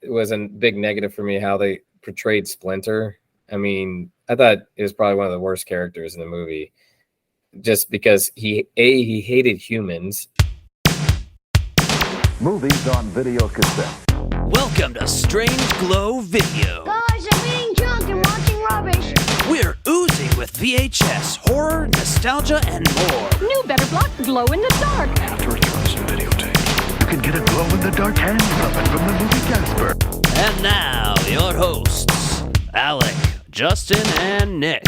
was a big negative for me how they portrayed Splinter. I mean, I thought it was probably one of the worst characters in the movie, just because he hated humans. Movies on video cassette. Welcome to Strange Glow Video. Guys, I'm being drunk and watching rubbish. We're oozing with VHS, horror, nostalgia, and more. You better block the glow in the dark. After returns some videotape. You can get a glow-in-the-dark hand puppet from the movie Casper. And now, your hosts, Alec, Justin, and Nick.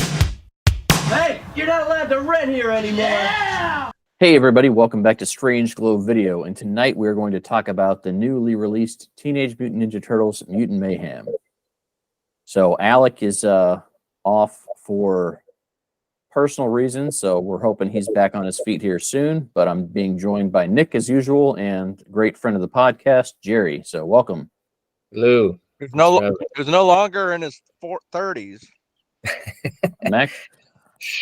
Hey, you're not allowed to rent here anymore. Yeah! Hey everybody, welcome back to Strange Glow Video, and tonight we're going to talk about the newly released Teenage Mutant Ninja Turtles Mutant Mayhem. So Alec is off for personal reasons, so we're hoping he's back on his feet here soon, but I'm being joined by Nick as usual and great friend of the podcast, Jerry. So welcome. Lou. Who's no longer in his 30s. Mac?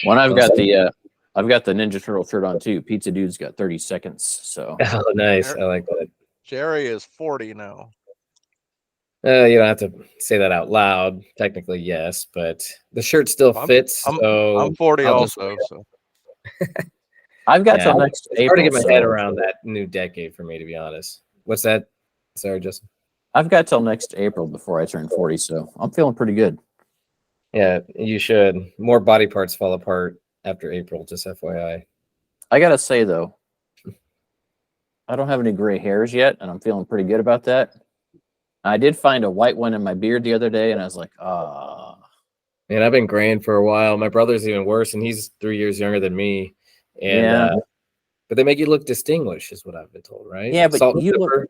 When I've got the Ninja Turtle shirt on too. Pizza Dude's got 30 seconds. So Oh, nice. I like that. Jerry is 40 now. You don't have to say that out loud. Technically, yes, but the shirt still fits. I'm 40 also. So I've got till next it's April. hard to get my head around that new decade for me, to be honest. What's that? Sorry, Justin. I've got till next April before I turn 40, so I'm feeling pretty good. Yeah, you should. More body parts fall apart after April, just FYI. I gotta say though, I don't have any gray hairs yet, and I'm feeling pretty good about that. I did find a white one in my beard the other day, and I was like, ah. Man, I've been graying for a while. My brother's even worse, and he's 3 years younger than me. And but they make you look distinguished, is what I've been told, right? Yeah, but Salt and you pepper.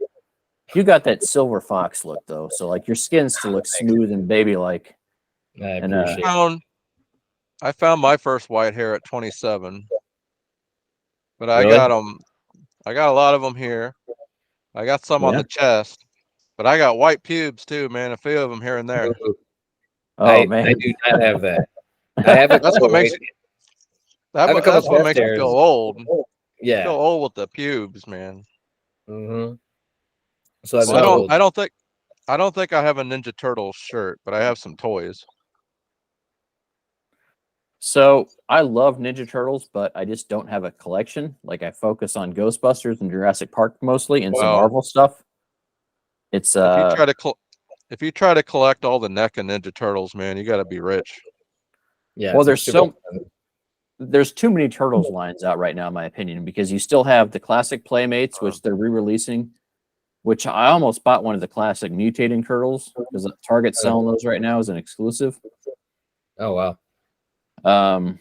you got that silver fox look though, so like your skin still looks smooth and baby-like. I and, appreciate it. I found my first white hair at 27, but I Really? got them. I got a lot of them here. I got some on the chest, but I got white pubes too, man. A few of them here and there. Oh man, I do not have that. I have a That's what makes it. I have a couple That's what chest makes me hairs. feel old. Yeah. Feel old with the pubes, man. Mm-hmm. So So I don't think I have a Ninja Turtles shirt, but I have some toys. so I love Ninja Turtles, but I just don't have a collection. Like I focus on Ghostbusters and Jurassic Park mostly, and some Well, Marvel stuff. It's If you try to collect all the NECA Ninja Turtles, man, you got to be rich. yeah. well, it's there's too many Turtles lines out right now, in my opinion, because you still have the classic Playmates, which they're re-releasing, which I almost bought one of the classic mutating Turtles because Target's selling those right now as an exclusive. Oh wow. And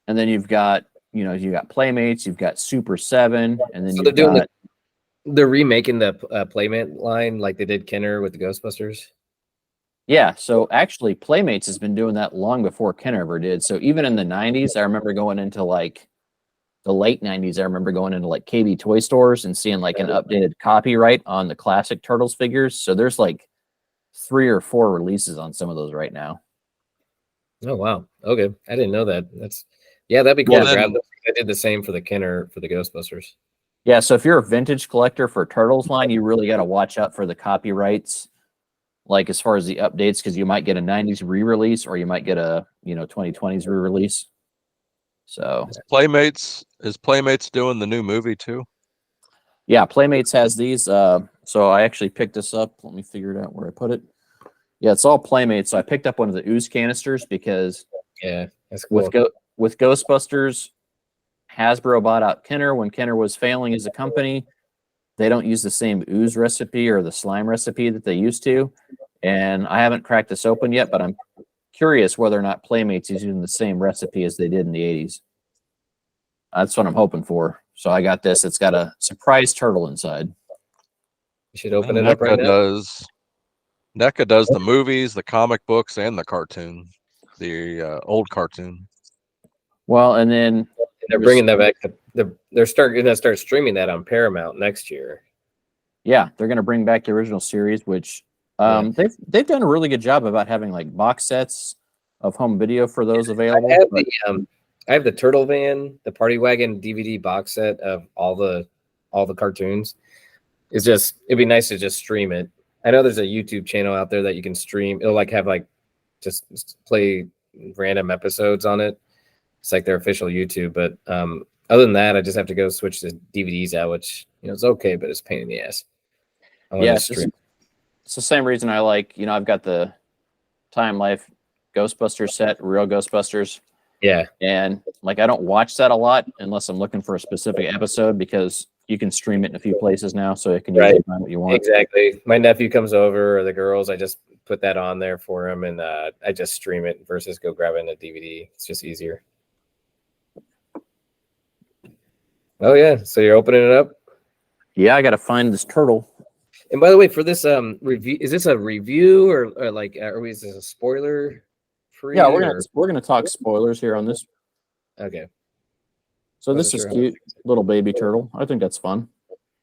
then you've got Playmates, you've got Super 7, and then So you've got they're remaking the Playmate line like they did Kenner with the Ghostbusters. yeah. So actually, Playmates has been doing that long before Kenner ever did. So even in the 90s, I remember going into like the late 90s, I remember going into like KB toy stores and seeing like an updated copyright on the classic Turtles figures. So there's like 3 or 4 releases on some of those right now. Oh wow. Okay, I didn't know that. That'd be cool Well, to grab then- those. I did the same for the Kenner for the Ghostbusters. Yeah, so if you're a vintage collector for Turtles line, you really got to watch out for the copyrights, like as far as the updates, because you might get a 90s re-release or you might get a 2020s re-release. So Is Playmates doing the new movie too? yeah, Playmates has these. So I actually picked this up. Let me figure it out where I put it. Yeah, it's all Playmates. So I picked up one of the ooze canisters because Yeah, that's cool. with Ghostbusters, Hasbro bought out Kenner when Kenner was failing as a company. They don't use the same ooze recipe or the slime recipe that they used to. And I haven't cracked this open yet, but I'm curious whether or not Playmates is using the same recipe as they did in the 80s. That's what I'm hoping for. So I got this. It's got a surprise turtle inside. You should open it up right now. NECA does the movies, the comic books, and the cartoon, the old cartoon. Well, and then They're bringing that back. They're going to start streaming that on Paramount next year. yeah, they're going to bring back the original series, which they've done a really good job about having like box sets of home video for those available. I have the Turtle Van, the Party Wagon DVD box set of all the cartoons. It'd be nice to just stream it. I know there's a YouTube channel out there that you can stream. It'll like have like just play random episodes on it. It's like their official YouTube. But other than that, I just have to go switch the DVDs out, which it's okay, but it's a pain in the ass. Yeah, it's the same reason I like, I've got the Time Life Ghostbusters set, Real Ghostbusters. Yeah. And like I don't watch that a lot unless I'm looking for a specific episode because you can stream it in a few places now, so it can use time what you want. Exactly. My nephew comes over or the girls, I just put that on there for him and I just stream it versus go grab it in a DVD. It's just easier. Oh yeah. So you're opening it up? Yeah, I gotta find this turtle. And by the way, for this review, is this a review or like is this a spoiler free? Yeah, we're gonna talk spoilers here on this. Okay. So this is cute, little baby turtle. I think that's fun.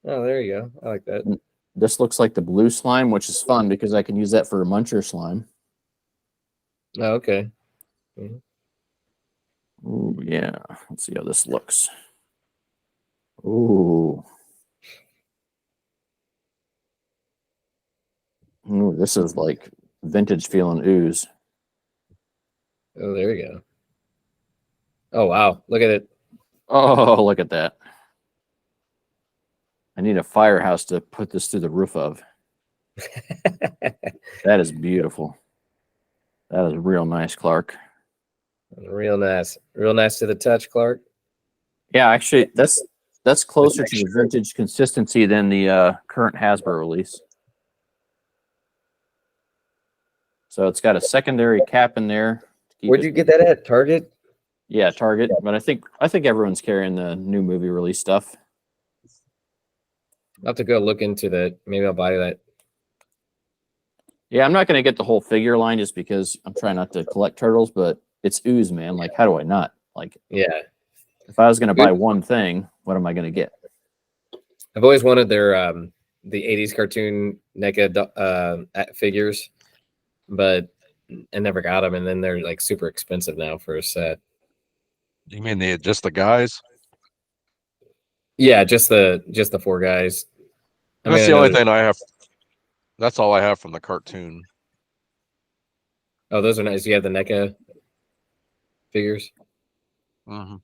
Oh, there you go. I like that. This looks like the blue slime, which is fun because I can use that for a muncher slime. Oh, okay. Mm-hmm. Ooh, yeah. Let's see how this looks. Ooh. Ooh, this is like vintage feeling ooze. Oh, there you go. Oh, wow. Look at it. Oh, look at that. I need a firehouse to put this through the roof of. That is beautiful. That is real nice, Clark. Real nice. Real nice to the touch, Clark. Yeah, actually, that's closer to the vintage consistency than the current Hasbro release. So it's got a secondary cap in there. Where'd you get that at? Target? Yeah, Target. But I think everyone's carrying the new movie release stuff. I'll have to go look into that. Maybe I'll buy that. Yeah, I'm not going to get the whole figure line just because I'm trying not to collect turtles, but it's ooze, man. Like, how do I not? Like, yeah. If I was going to buy one thing, what am I going to get? I've always wanted their the 80s cartoon NECA figures, but I never got them, and then they're like super expensive now for a set. You mean just the guys? Yeah, just the four guys. That's the only thing I have. That's all I have from the cartoon. Oh, those are nice. You have the NECA figures? Mm-hmm.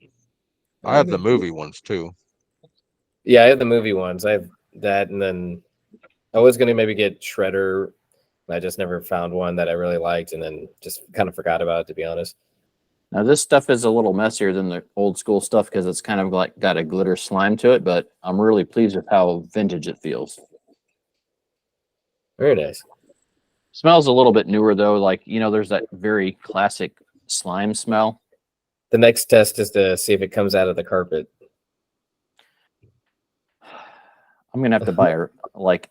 I have the movie ones too. Yeah, I have the movie ones. I have that, and then I was going to maybe get Shredder. I just never found one that I really liked, and then just kind of forgot about it, to be honest. Now, this stuff is a little messier than the old school stuff because it's kind of like got a glitter slime to it, but I'm really pleased with how vintage it feels. Very nice. Smells a little bit newer, though. Like, there's that very classic slime smell. The next test is to see if it comes out of the carpet. I'm going to have to buy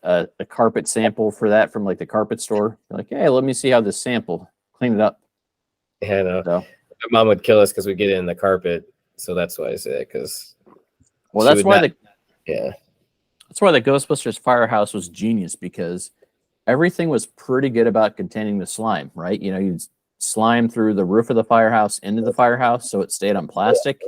a carpet sample for that from like the carpet store. Like, hey, let me see how this sample. Clean it up. Yeah, I know. So, my mom would kill us because we get it in the carpet. So that's why I say it. Because that's why the Ghostbusters Firehouse was genius because everything was pretty good about containing the slime, right? You'd slime through the roof of the firehouse into the firehouse so it stayed on plastic.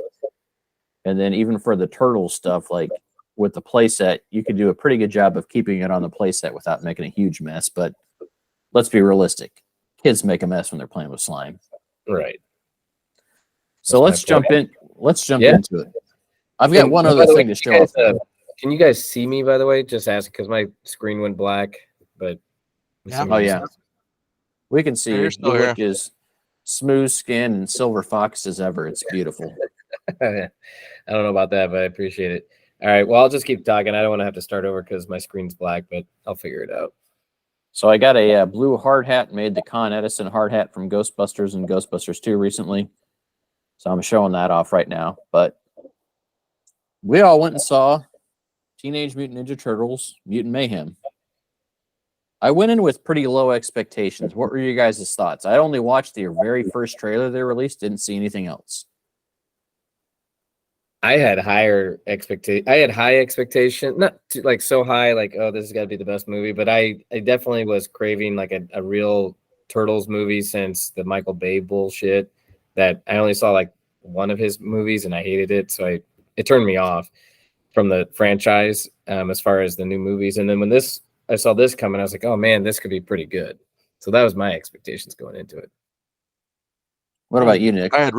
And then even for the turtle stuff, like with the playset, you could do a pretty good job of keeping it on the playset without making a huge mess. But let's be realistic. Kids make a mess when they're playing with slime. Right. So let's jump into it. I've got one other thing to show off. Can you guys see me, by the way? Just ask because my screen went black. But oh yeah, we can see you look as smooth skin and silver fox as ever. It's beautiful. I don't know about that, but I appreciate it. All right, well, I'll just keep talking. I don't want to have to start over because my screen's black, but I'll figure it out. So I got a blue hard hat, made the Con Edison hard hat from Ghostbusters and Ghostbusters 2 recently. So I'm showing that off right now. But we all went and saw Teenage Mutant Ninja Turtles, Mutant Mayhem. I went in with pretty low expectations. What were you guys' thoughts? I only watched the very first trailer they released, didn't see anything else. I had higher expectation. I had high expectation, not too, like so high, like, oh, this has got to be the best movie. But I definitely was craving like a real Turtles movie since the Michael Bay bullshit that I only saw like one of his movies and I hated it. So it turned me off from the franchise as far as the new movies. And then when this I saw this coming. I was like, oh man, this could be pretty good. So that was my expectations going into it. What about you, Nick? I had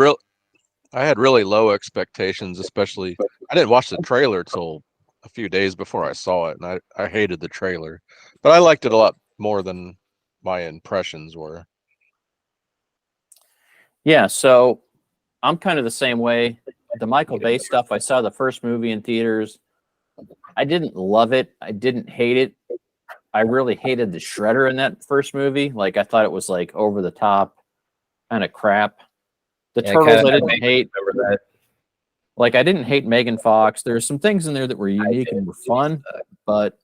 really low expectations, especially I didn't watch the trailer till a few days before I saw it, and I hated the trailer, but I liked it a lot more than my impressions were. Yeah, so I'm kind of the same way. The Michael Bay stuff, I saw the first movie in theaters. I didn't love it. I didn't hate it. I really hated the Shredder in that first movie. Like, I thought it was like over the top kind of crap. The Turtles I didn't hate. Remember that? Like, I didn't hate Megan Fox. There's some things in there that were unique and were fun, but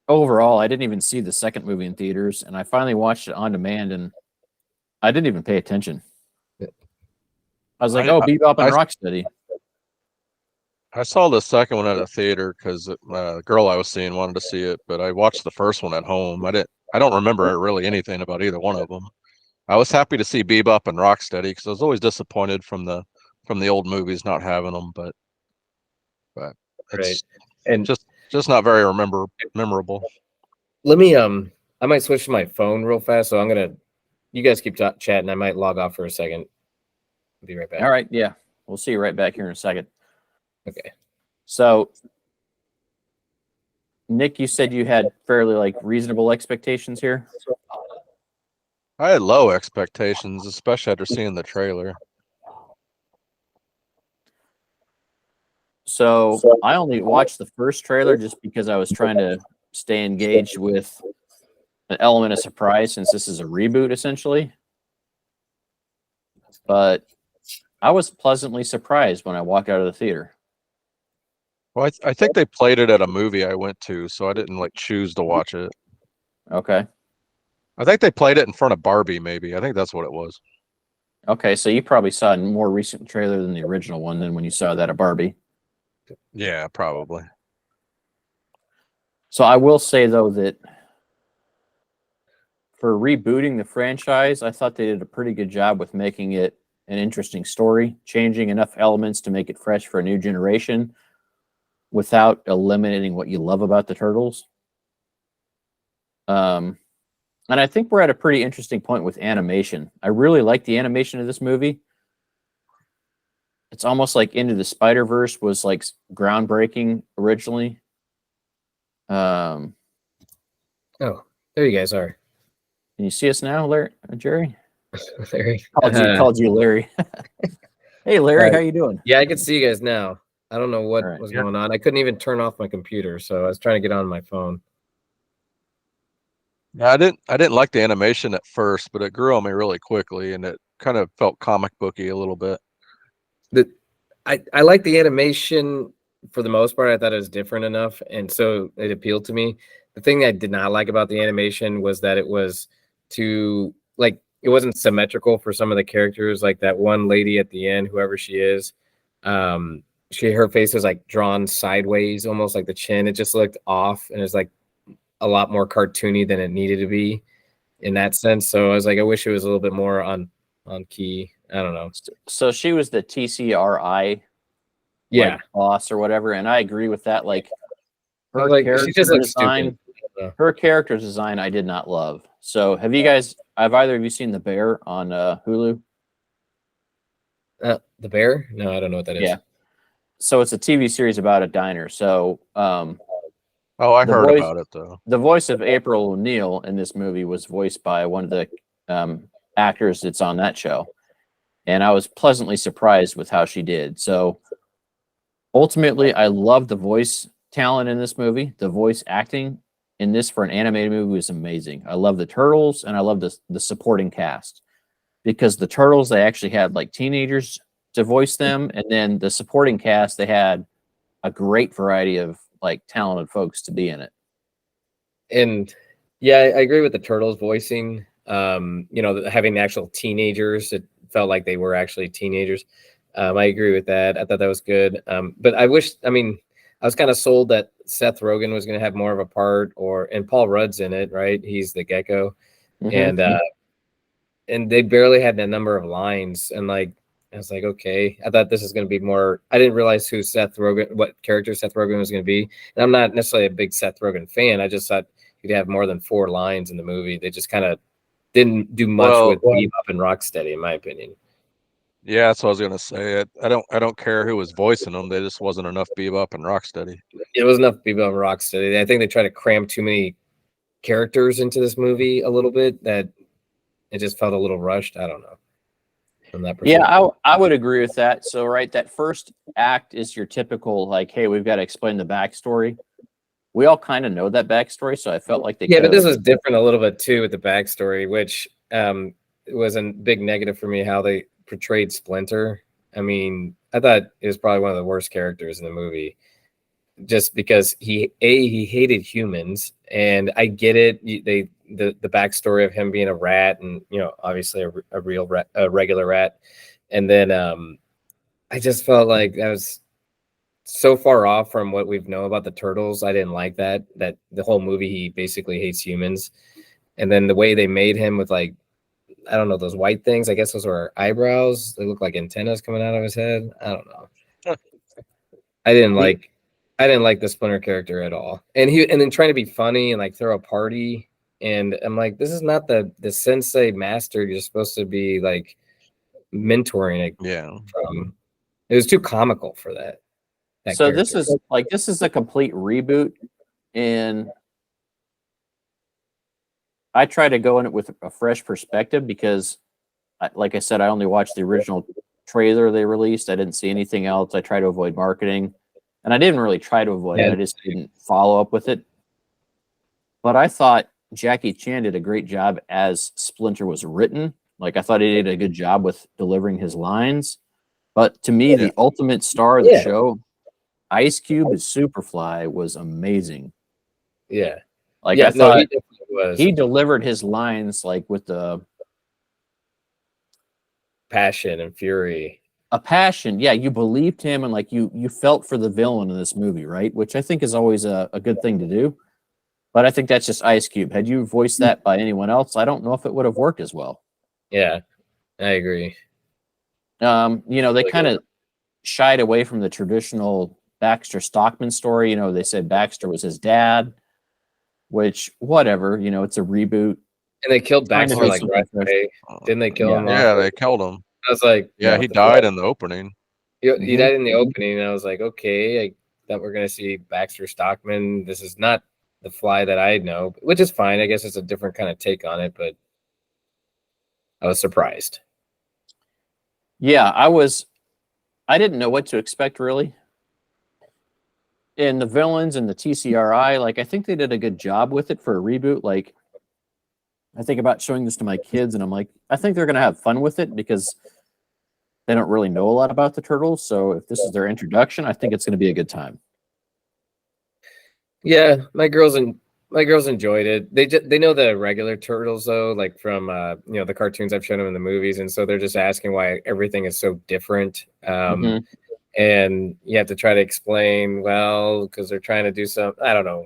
overall, I didn't even see the second movie in theaters, and I finally watched it on demand, and I didn't even pay attention. I was like, oh, Bebop and Rocksteady. I saw the second one at a theater because the girl I was seeing wanted to see it, but I watched the first one at home. I don't remember really anything about either one of them. I was happy to see Bebop and Rocksteady because I was always disappointed from the old movies not having them, but it's Right. And just not very memorable. let me I might switch to my phone real fast, so you guys keep chatting. I might log off for a second. I'll be right back. All right, yeah. We'll see you right back here in a second. Okay. So, Nick, you said you had fairly like reasonable expectations here. I had low expectations, especially after seeing the trailer. So I only watched the first trailer just because I was trying to stay engaged with an element of surprise since this is a reboot essentially. But I was pleasantly surprised when I walked out of the theater. Well, I think they played it at a movie I went to, so I didn't like choose to watch it. Okay. I think they played it in front of Barbie, maybe. I think that's what it was. Okay, so you probably saw a more recent trailer than the original one than when you saw that at Barbie. Yeah, probably. So I will say, though, that for rebooting the franchise, I thought they did a pretty good job with making it an interesting story, changing enough elements to make it fresh for a new generation without eliminating what you love about the Turtles. And I think we're at a pretty interesting point with animation. I really like the animation of this movie. It's almost like Into the Spider-Verse was like groundbreaking originally. Oh, there you guys are. Can you see us now, Larry, Jerry? Larry. Called you Larry. Hey, Larry, how you doing? Yeah, I can see you guys now. I don't know what All right. was going on. I couldn't even turn off my computer, so I was trying to get on my phone. Yeah, I didn't like the animation at first, but it grew on me really quickly, and it kind of felt comic booky a little bit. I like the animation for the most part. I thought it was different enough, and so it appealed to me. The thing I did not like about the animation was that it was too like it wasn't symmetrical for some of the characters. Like that one lady at the end, whoever she is, her face was like drawn sideways, almost like the chin. It just looked off, and it's like a lot more cartoony than it needed to be in that sense. So I was like, I wish it was a little bit more on key. I don't know. So she was the TCRI boss or whatever, and I agree with that. Like her character design, her character design, I did not love. So have either of you seen The Bear on Hulu? The Bear? No, I don't know what that is. Yeah. So it's a TV series about a diner. So I heard about it though. The voice of April O'Neil in this movie was voiced by one of the actors that's on that show. And I was pleasantly surprised with how she did. So ultimately, I love the voice talent in this movie. The voice acting in this for an animated movie was amazing. I love the Turtles, and I love the supporting cast. Because the Turtles, they actually had like teenagers to voice them. And then the supporting cast, they had a great variety of like talented folks to be in it. And yeah, I agree with the Turtles voicing. Having the actual teenagers, it felt like they were actually teenagers. I agree with that. I thought that was good. But I was kind of sold that Seth Rogen was going to have more of a part, and Paul Rudd's in it, right? He's the Gecko. Mm-hmm. And they barely had a number of lines. And like, I was like, okay. I thought this is going to be more. I didn't realize what character Seth Rogen was going to be. And I'm not necessarily a big Seth Rogen fan. I just thought he'd have more than 4 lines in the movie. They just kind of didn't do much with Bebop and Rocksteady, in my opinion. Yeah, that's what I was gonna say. I don't care who was voicing them. There just wasn't enough Bebop and Rocksteady. It was enough Bebop and Rocksteady. I think they tried to cram too many characters into this movie a little bit that it just felt a little rushed. I don't know. From that perspective. Yeah, I would agree with that. So, right, that first act is your typical, like, hey, we've got to explain the backstory. We all kind of know that backstory, so I felt like they but this was different a little bit too with the backstory, which was a big negative for me how they portrayed Splinter. I mean, I thought it was probably one of the worst characters in the movie, just because he hated humans, and I get it. The backstory of him being a rat, and obviously a real rat, a regular rat, and then I just felt like that was so far off from what we've known about the turtles. I didn't like that the whole movie he basically hates humans, and then the way they made him with, like, I don't know, those white things. I guess those were eyebrows. They look like antennas coming out of his head. I don't know. I didn't like the Splinter character at all. And then trying to be funny and like throw a party. And I'm like, this is not the sensei master you're supposed to be like mentoring from. It was too comical for that so character. This is a complete reboot, and I try to go in it with a fresh perspective because, like I said, I only watched the original trailer they released. I didn't see anything else. I try to avoid marketing, and I didn't really try to avoid it. I just didn't follow up with it. But I thought Jackie Chan did a great job as Splinter was written. Like, I thought he did a good job with delivering his lines. But to me, the ultimate star of the show, Ice Cube as Superfly, was amazing. Yeah. Like, I thought he delivered his lines like with the passion and fury. A passion. Yeah, you believed him, and like you felt for the villain in this movie, right? Which I think is always a good thing to do. But I think that's just Ice Cube. Had you voiced that by anyone else, I don't know if it would have worked as well. Yeah, I agree. They kind of shied away from the traditional Baxter Stockman story. They said Baxter was his dad, which, whatever, it's a reboot. And they killed Baxter like right away. Didn't they kill him? Yeah, they killed him. I was like, yeah, he died in the opening. He died in the opening, and I was like, okay, I thought we're gonna see Baxter Stockman. This is not the Fly that I know, which is fine. I guess it's a different kind of take on it, but I was surprised. Yeah, I didn't know what to expect, really. And the villains and the TCRI, like, I think they did a good job with it for a reboot. Like, I think about showing this to my kids, and I'm like, I think they're going to have fun with it because they don't really know a lot about the Turtles. So if this is their introduction, I think it's going to be a good time. Yeah, my girls enjoyed it. They know the regular Turtles though, like from the cartoons I've shown them in the movies, and so they're just asking why everything is so different. And you have to try to explain, well, because they're trying to do some, I don't know,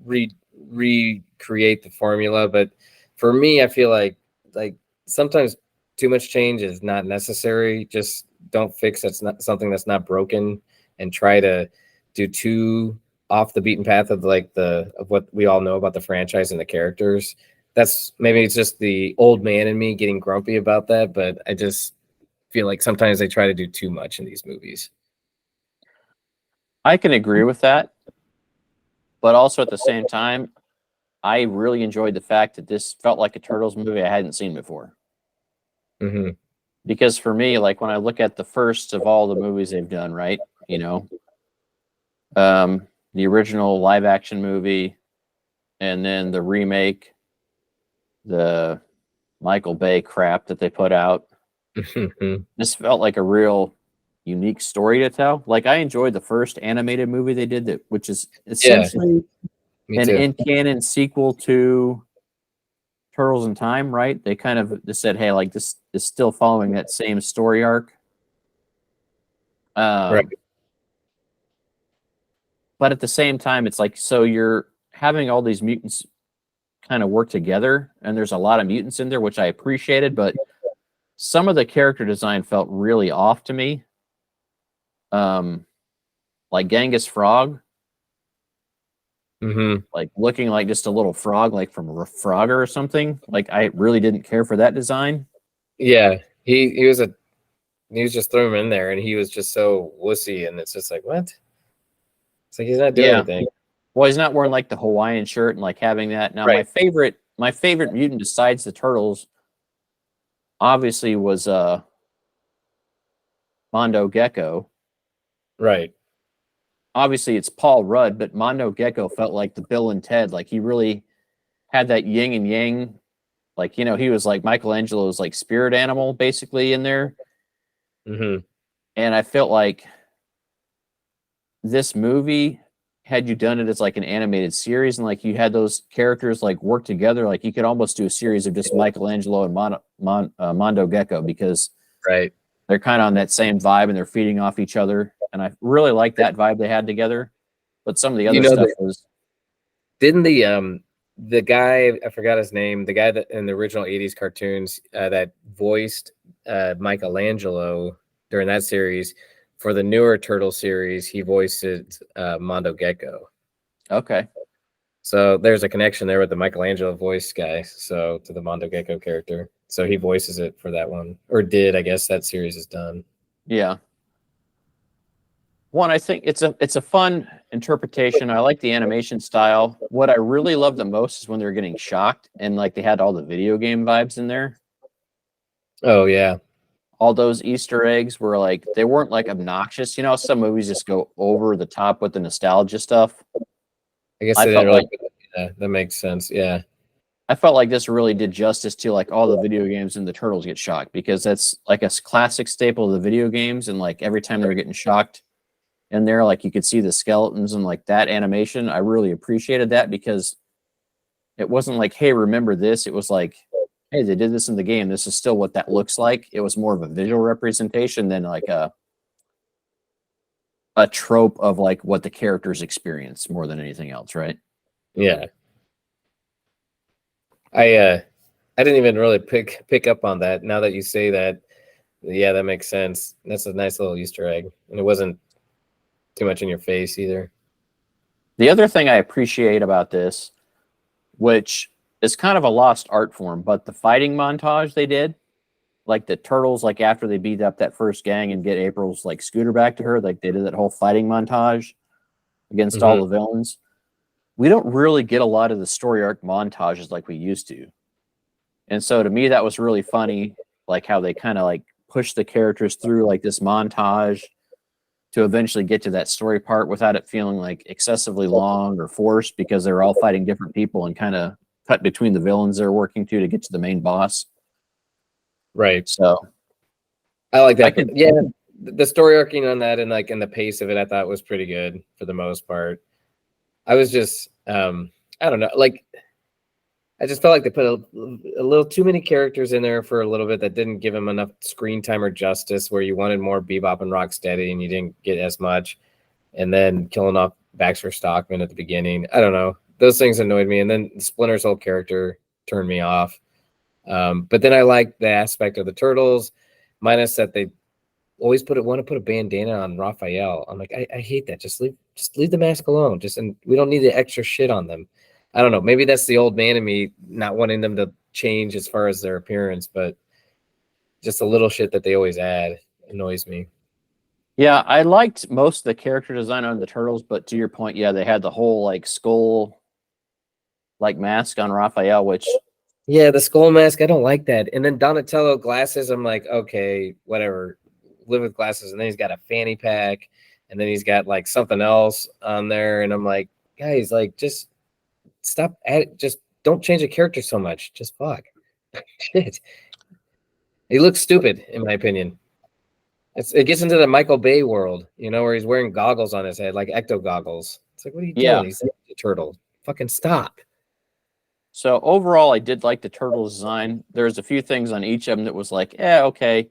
recreate the formula. But for me, I feel like sometimes too much change is not necessary. Just don't fix something that's not broken, and try to do too off the beaten path of of what we all know about the franchise and the characters. That's maybe it's just the old man in me getting grumpy about that, but I just feel like sometimes they try to do too much in these movies. I can agree with that, but also at the same time, I really enjoyed the fact that this felt like a Turtles movie I hadn't seen before. Mm-hmm. Because for me, like when I look at the first of all the movies they've done, right? The original live action movie, and then the remake, the Michael Bay crap that they put out. This felt like a real unique story to tell. Like, I enjoyed the first animated movie they did, which is essentially an in-canon sequel to Turtles in Time, right? They kind of just said, hey, like, this is still following that same story arc. Right. But at the same time, it's like, so you're having all these mutants kind of work together, and there's a lot of mutants in there, which I appreciated, but some of the character design felt really off to me. Like Genghis Frog, like looking like just a little frog, like from Frogger or something. Like I really didn't care for that design. Yeah, he was just throwing him in there, and he was just so wussy, and it's just like, what? It's like he's not doing anything. Well, he's not wearing like the Hawaiian shirt and like having that. Now, my favorite mutant besides the turtles, obviously, was Mondo Gecko. Right. Obviously, it's Paul Rudd, but Mondo Gecko felt like the Bill and Ted. Like he really had that yin and yang. Like, you know, he was like Michelangelo's like spirit animal basically in there. Mm-hmm. And I felt like this movie, had you done it as like an animated series and like you had those characters like work together, like you could almost do a series of just Michelangelo and Mondo Gecko, because they're kind of on that same vibe and they're feeding off each other. And I really like that vibe they had together. But some of the other stuff was... Didn't the guy, I forgot his name, the guy that in the original 80s cartoons that voiced Michelangelo during that series, for the newer Turtle series, he voiced Mondo Gecko. Okay. So there's a connection there with the Michelangelo voice guy, so to the Mondo Gecko character. So he voices it for that one, or did. I guess that series is done. Yeah. One, I think it's a fun interpretation. I like the animation style. What I really love the most is when they're getting shocked and like they had all the video game vibes in there. Oh yeah. All those Easter eggs were like, they weren't like obnoxious. You know, some movies just go over the top with the nostalgia stuff. I guess they didn't really, yeah, that makes sense. Yeah. I felt like this really did justice to like all the video games and the turtles get shocked, because that's like a classic staple of the video games. And like every time they were getting shocked in there, like you could see the skeletons and like that animation. I really appreciated that, because it wasn't like, hey, remember this? It was like, hey, they did this in the game. This is still what that looks like. It was more of a visual representation than like a trope of like what the characters experience more than anything else, right? Yeah. I didn't even really pick up on that. Now that you say that, yeah, that makes sense. That's a nice little Easter egg, and it wasn't too much in your face either. The other thing I appreciate about this, which is kind of a lost art form, but the fighting montage they did, like the turtles, like after they beat up that first gang and get April's like scooter back to her, like they did that whole fighting montage against all the villains. We don't really get a lot of the story arc montages like we used to. And so to me, that was really funny, like how they kind of like push the characters through like this montage to eventually get to that story part without it feeling like excessively long or forced, because they're all fighting different people and kind of cut between the villains they're working to get to the main boss. Right. So I like that. The story arcing on that and like in the pace of it, I thought was pretty good for the most part. I was just, I don't know, like, I just felt like they put a little too many characters in there for a little bit that didn't give them enough screen time or justice, where you wanted more Bebop and Rocksteady and you didn't get as much. And then killing off Baxter Stockman at the beginning. I don't know. Those things annoyed me. And then Splinter's whole character turned me off. But then I like the aspect of the Turtles, minus that they always want to put a bandana on Raphael. I'm like, I hate that. Just leave the mask alone. And we don't need the extra shit on them. I don't know. Maybe that's the old man in me not wanting them to change as far as their appearance, but just a little shit that they always add annoys me. yeah, I liked most of the character design on the Turtles, but to your point, yeah, they had the whole like skull like mask on Raphael, which yeah, the skull mask, I don't like that. And then Donatello glasses, I'm like, okay, whatever. Live with glasses. And then he's got a fanny pack, and then he's got like something else on there, and I'm like, guys, like just stop just don't change the character so much. Just fuck. Shit. He looks stupid, in my opinion. It gets into the Michael Bay world, where he's wearing goggles on his head, like ecto goggles. It's like, what are you doing? He's a turtle. Fucking stop. So overall, I did like the turtle design. There's a few things on each of them that was like, okay.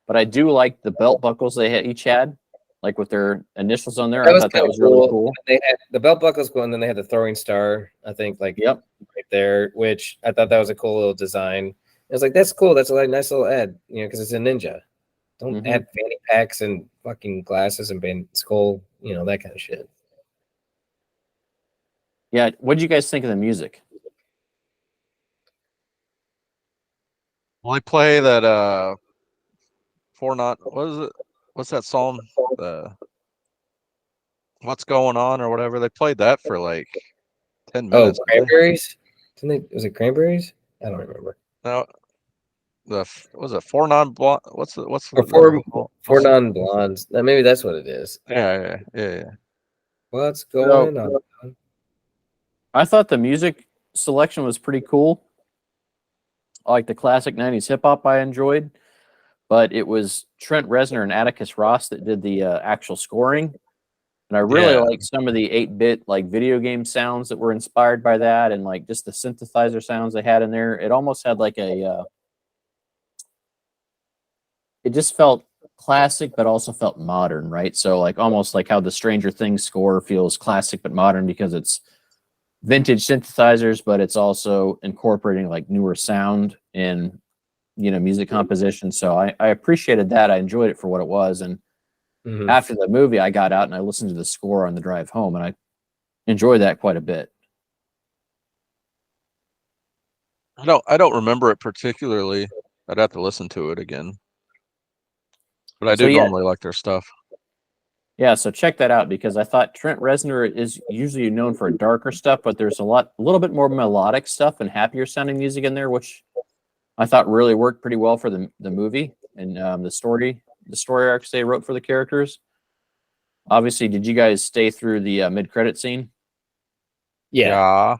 But I do like the belt buckles they each had, like with their initials on there. I thought that was really cool. They had the belt buckles cool, and then they had the throwing star, I think, like right there, which I thought that was a cool little design. was like, that's cool. That's a like, nice little ad, because it's a ninja. Don't add fanny packs and fucking glasses and skull, that kind of shit. Yeah, what did you guys think of the music? Well, they play that for not what is it? What's that song? What's going on or whatever. They played that for like 10 minutes. Cranberries? Was it Cranberries? I don't remember. No, was it four non blonde? What's the four non blondes? Maybe that's what it is. Yeah. What's going on? I thought the music selection was pretty cool. I like the classic 90s hip hop I enjoyed, but it was Trent Reznor and Atticus Ross that did the actual scoring. And I really like some of the 8-bit like video game sounds that were inspired by that, and like just the synthesizer sounds they had in there. It almost had like it just felt classic, but also felt modern, right? So like almost like how the Stranger Things score feels classic but modern because it's vintage synthesizers, but it's also incorporating like newer sound and music composition. So I appreciated that. I enjoyed it for what it was, and after the movie, I got out and I listened to the score on the drive home, and I enjoyed that quite a bit. I don't remember it particularly. I'd have to listen to it again. But I do normally like their stuff. Yeah, so check that out, because I thought Trent Reznor is usually known for darker stuff, but there's a little bit more melodic stuff and happier sounding music in there, which I thought really worked pretty well for the movie and the story arcs they wrote for the characters. Obviously, did you guys stay through the mid-credit scene? Yeah.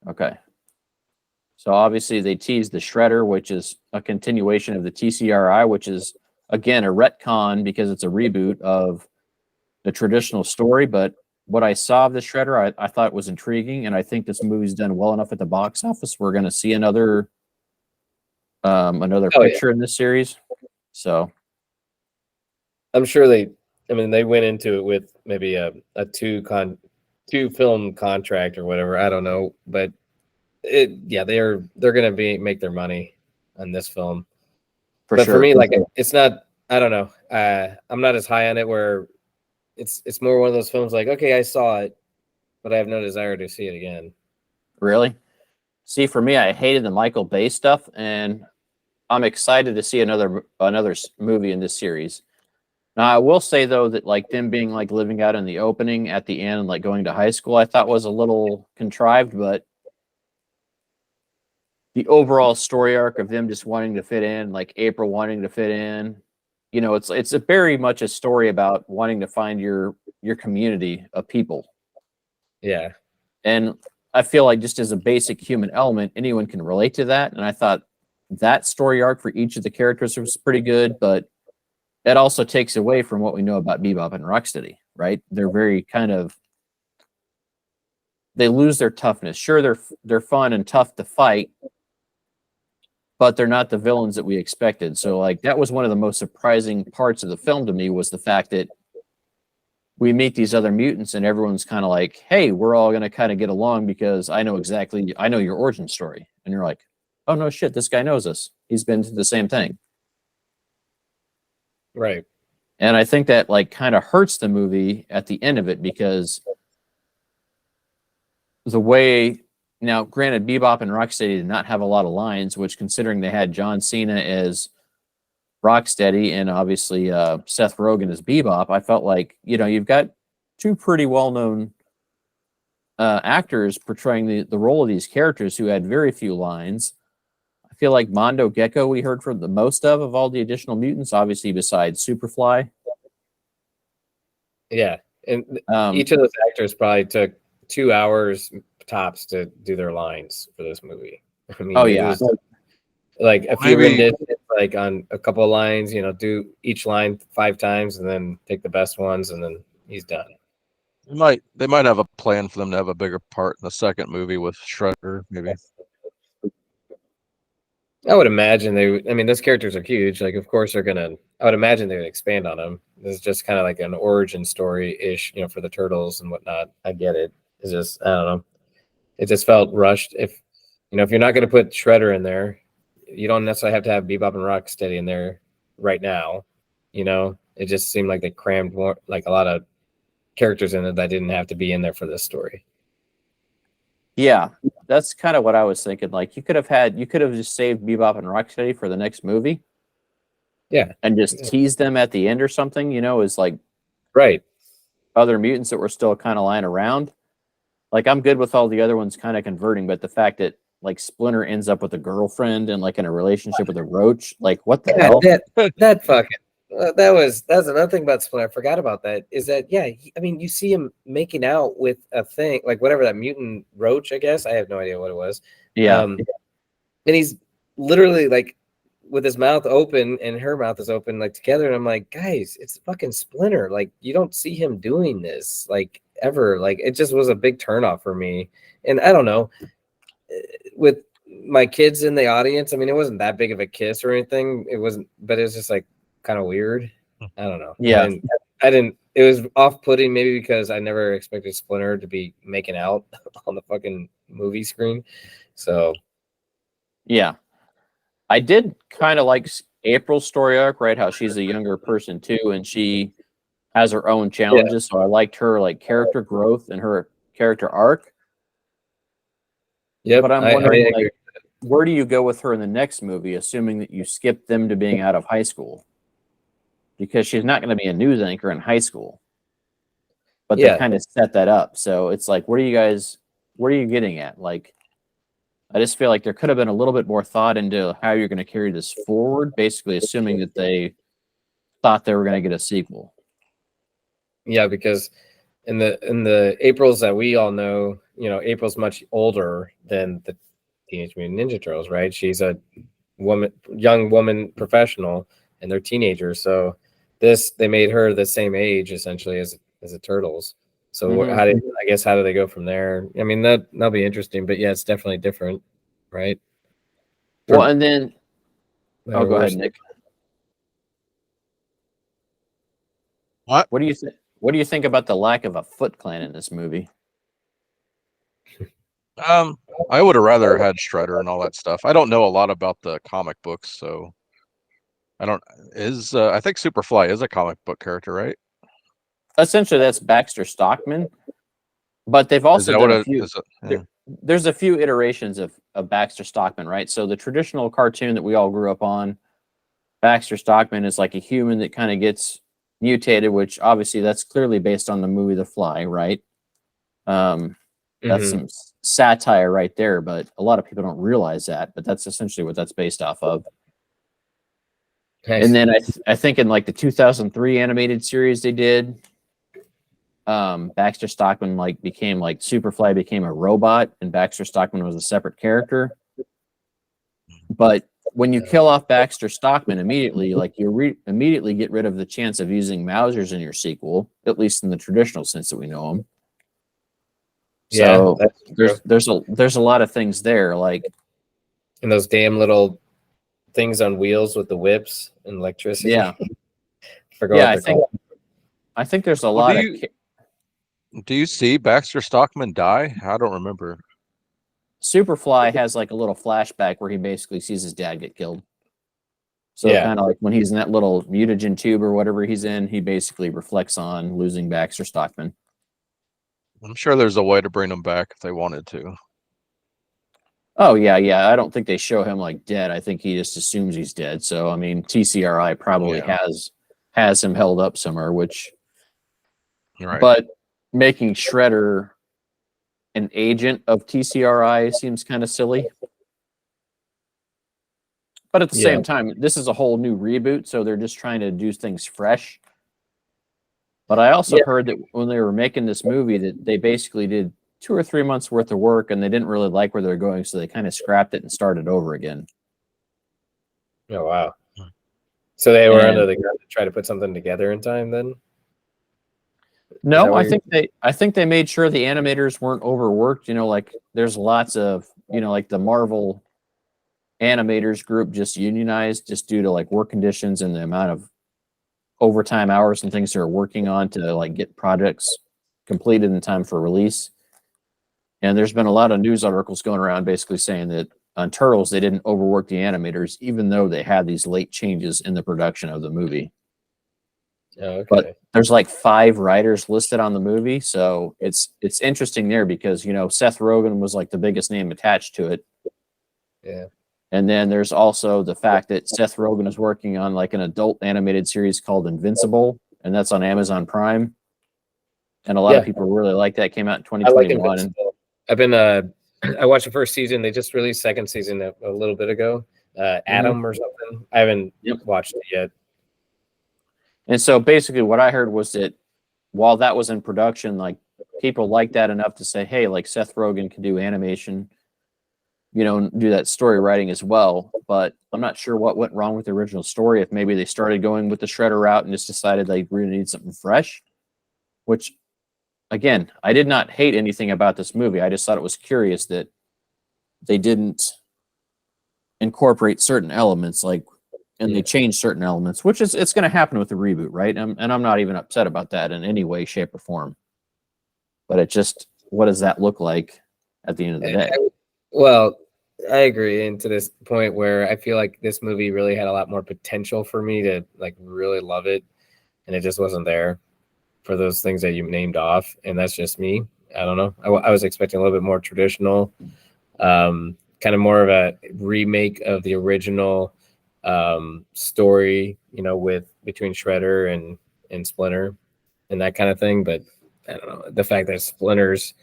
Okay. So obviously they teased the Shredder, which is a continuation of the TCRI, which is again a retcon because it's a reboot of the traditional story. But what I saw of the Shredder, I thought was intriguing, and I think this movie's done well enough at the box office. We're going to see another picture in this series. So I'm sure they went into it with maybe a two film contract or whatever. I don't know, but they're going to make their money on this film. For me, like it's not. I don't know. I'm not as high on it. Where it's more one of those films like, okay, I saw it, but I have no desire to see it again. Really? See, for me, I hated the Michael Bay stuff, and I'm excited to see another movie in this series. Now, I will say though that like them being like living out in the opening at the end, like going to high school, I thought was a little contrived, but the overall story arc of them just wanting to fit in, like April wanting to fit in, it's a very much a story about wanting to find your community of people. Yeah. And I feel like just as a basic human element, anyone can relate to that. And I thought that story arc for each of the characters was pretty good, but that also takes away from what we know about Bebop and Rocksteady, right? They're very they lose their toughness. Sure, they're fun and tough to fight, but they're not the villains that we expected. So like that was one of the most surprising parts of the film to me, was the fact that we meet these other mutants and everyone's kind of like, hey, we're all going to kind of get along because I know your origin story. And you're like, oh no shit, this guy knows us. He's been through the same thing. Right. And I think that like kind of hurts the movie at the end of it, because the way, now granted, Bebop and Rocksteady did not have a lot of lines, which considering they had John Cena as Rocksteady and obviously Seth Rogen as Bebop, I felt like, you've got two pretty well-known actors portraying the role of these characters who had very few lines. I feel like Mondo Gecko we heard from the most of all the additional mutants, obviously besides Superfly. Yeah, and each of those actors probably took 2 hours tops to do their lines for this movie. I mean, like a few renditions, like on a couple of lines, do each line 5 times and then take the best ones, and then he's done. They might have a plan for them to have a bigger part in the second movie with Shredder, maybe. I would imagine those characters are huge. Like, of course I would imagine they would expand on them. This is just kind of like an origin story-ish, for the Turtles and whatnot. I get it. It's just, I don't know. It just felt rushed. If you're not going to put Shredder in there, you don't necessarily have to have Bebop and Rocksteady in there right now. You know, it just seemed like they crammed more, like a lot of characters in it that didn't have to be in there for this story. Yeah, that's kind of what I was thinking. Like you could have just saved Bebop and Rocksteady for the next movie. Yeah. And just tease them at the end or something, you know, as like right. other mutants that were still kind of lying around. Like I'm good with all the other ones kind of converting, but the fact that like Splinter ends up with a girlfriend and like in a relationship with a roach, like what the hell? That fucking that's another thing about Splinter. I forgot about that. Is that I mean, you see him making out with a thing like whatever that mutant roach. I guess I have no idea what it was. Yeah, and he's literally like with his mouth open and her mouth is open like together, and I'm like, guys, it's fucking Splinter. Like you don't see him doing this like ever. Like it just was a big turnoff for me. And I don't know, with my kids in the audience, I mean, it wasn't that big of a kiss or anything. It wasn't, but it was just like kind of weird. I don't know. Yeah. I didn't it was off-putting maybe because I never expected Splinter to be making out on the fucking movie screen. So yeah. I did kind of like April's story arc, right? How she's a younger person too, and she has her own challenges. So I liked her like character growth and her character arc. yeah, But I'm wondering, like, where do you go with her in the next movie, assuming that you skip them to being out of high school? Because she's not going to be a news anchor in high school. But they kind of set that up. So it's like, where are you getting at? Like, I just feel like there could have been a little bit more thought into how you're going to carry this forward, basically assuming that they thought they were going to get a sequel. Yeah, because in the Aprils that we all know, you know, April's much older than the Teenage Mutant Ninja Turtles, right? She's a young woman professional, and they're teenagers. So they made her the same age essentially as the Turtles. So how do they go from there? I mean, that'll be interesting, but yeah, it's definitely different, right? Well, and then go ahead, Nick. What do you think? What do you think about the lack of a Foot Clan in this movie? I would have rather had Shredder and all that stuff. I don't know a lot about the comic books, so I don't. I think Superfly is a comic book character, right? Essentially, that's Baxter Stockman, but they've also done a few. There's a few iterations of Baxter Stockman, right? So the traditional cartoon that we all grew up on, Baxter Stockman is like a human that kind of gets mutated, which obviously that's clearly based on the movie The Fly, right? That's some satire right there, but a lot of people don't realize that. But that's essentially what that's based off of. Nice. And then I think in like the 2003 animated series they did, Baxter Stockman became Superfly became a robot, and Baxter Stockman was a separate character. But when you kill off Baxter Stockman immediately, you immediately get rid of the chance of using Mausers in your sequel, at least in the traditional sense that we know them. So there's a lot of things there, like, and those damn little things on wheels with the whips and electricity. Yeah, I think there's a lot of. Do you see Baxter Stockman die? I don't remember. Superfly has like a little flashback where he basically sees his dad get killed. So kind of like when he's in that little mutagen tube or whatever he's in, he basically reflects on losing Baxter Stockman. I'm sure there's a way to bring him back if they wanted to. Oh, yeah. I don't think they show him like dead. I think he just assumes he's dead. So, I mean, TCRI probably has him held up somewhere, which... Right. But making Shredder an agent of TCRI seems kind of silly. But at the same time, this is a whole new reboot, so they're just trying to do things fresh. But I also heard that when they were making this movie that they basically did 2 or 3 months worth of work and they didn't really like where they're going, so they kind of scrapped it and started over again. Oh, wow. So they were under the gun to try to put something together in time then? No, I think they made sure the animators weren't overworked. You know, like there's lots of, you know, like the Marvel animators group just unionized just due to like work conditions and the amount of overtime hours and things they're working on to like get projects completed in time for release. And there's been a lot of news articles going around basically saying that on Turtles, they didn't overwork the animators, even though they had these late changes in the production of the movie. Oh, okay. But there's like 5 writers listed on the movie, so it's interesting there because Seth Rogen was like the biggest name attached to it. Yeah. And then there's also the fact that Seth Rogen is working on like an adult animated series called Invincible, and that's on Amazon Prime. And a lot of people really like that. Came out in I like 2021. Invincible. I've been I watched the first season. They just released second season a little bit ago. Adam or something. I haven't watched it yet. And so basically what I heard was that while that was in production, like people liked that enough to say, hey, like Seth Rogen can do animation, and do that story writing as well. But I'm not sure what went wrong with the original story. If maybe they started going with the Shredder route and just decided they really need something fresh, which again, I did not hate anything about this movie. I just thought it was curious that they didn't incorporate certain elements and they changed certain elements, which it's going to happen with the reboot, right? And I'm not even upset about that in any way, shape, or form. But it just, what does that look like at the end of the day? Well, I agree. And to this point where I feel like this movie really had a lot more potential for me to like really love it, and it just wasn't there for those things that you named off. And that's just me. I don't know. I was expecting a little bit more traditional, kind of more of a remake of the original story, with between Shredder and Splinter and that kind of thing. But I don't know, the fact that Splinter's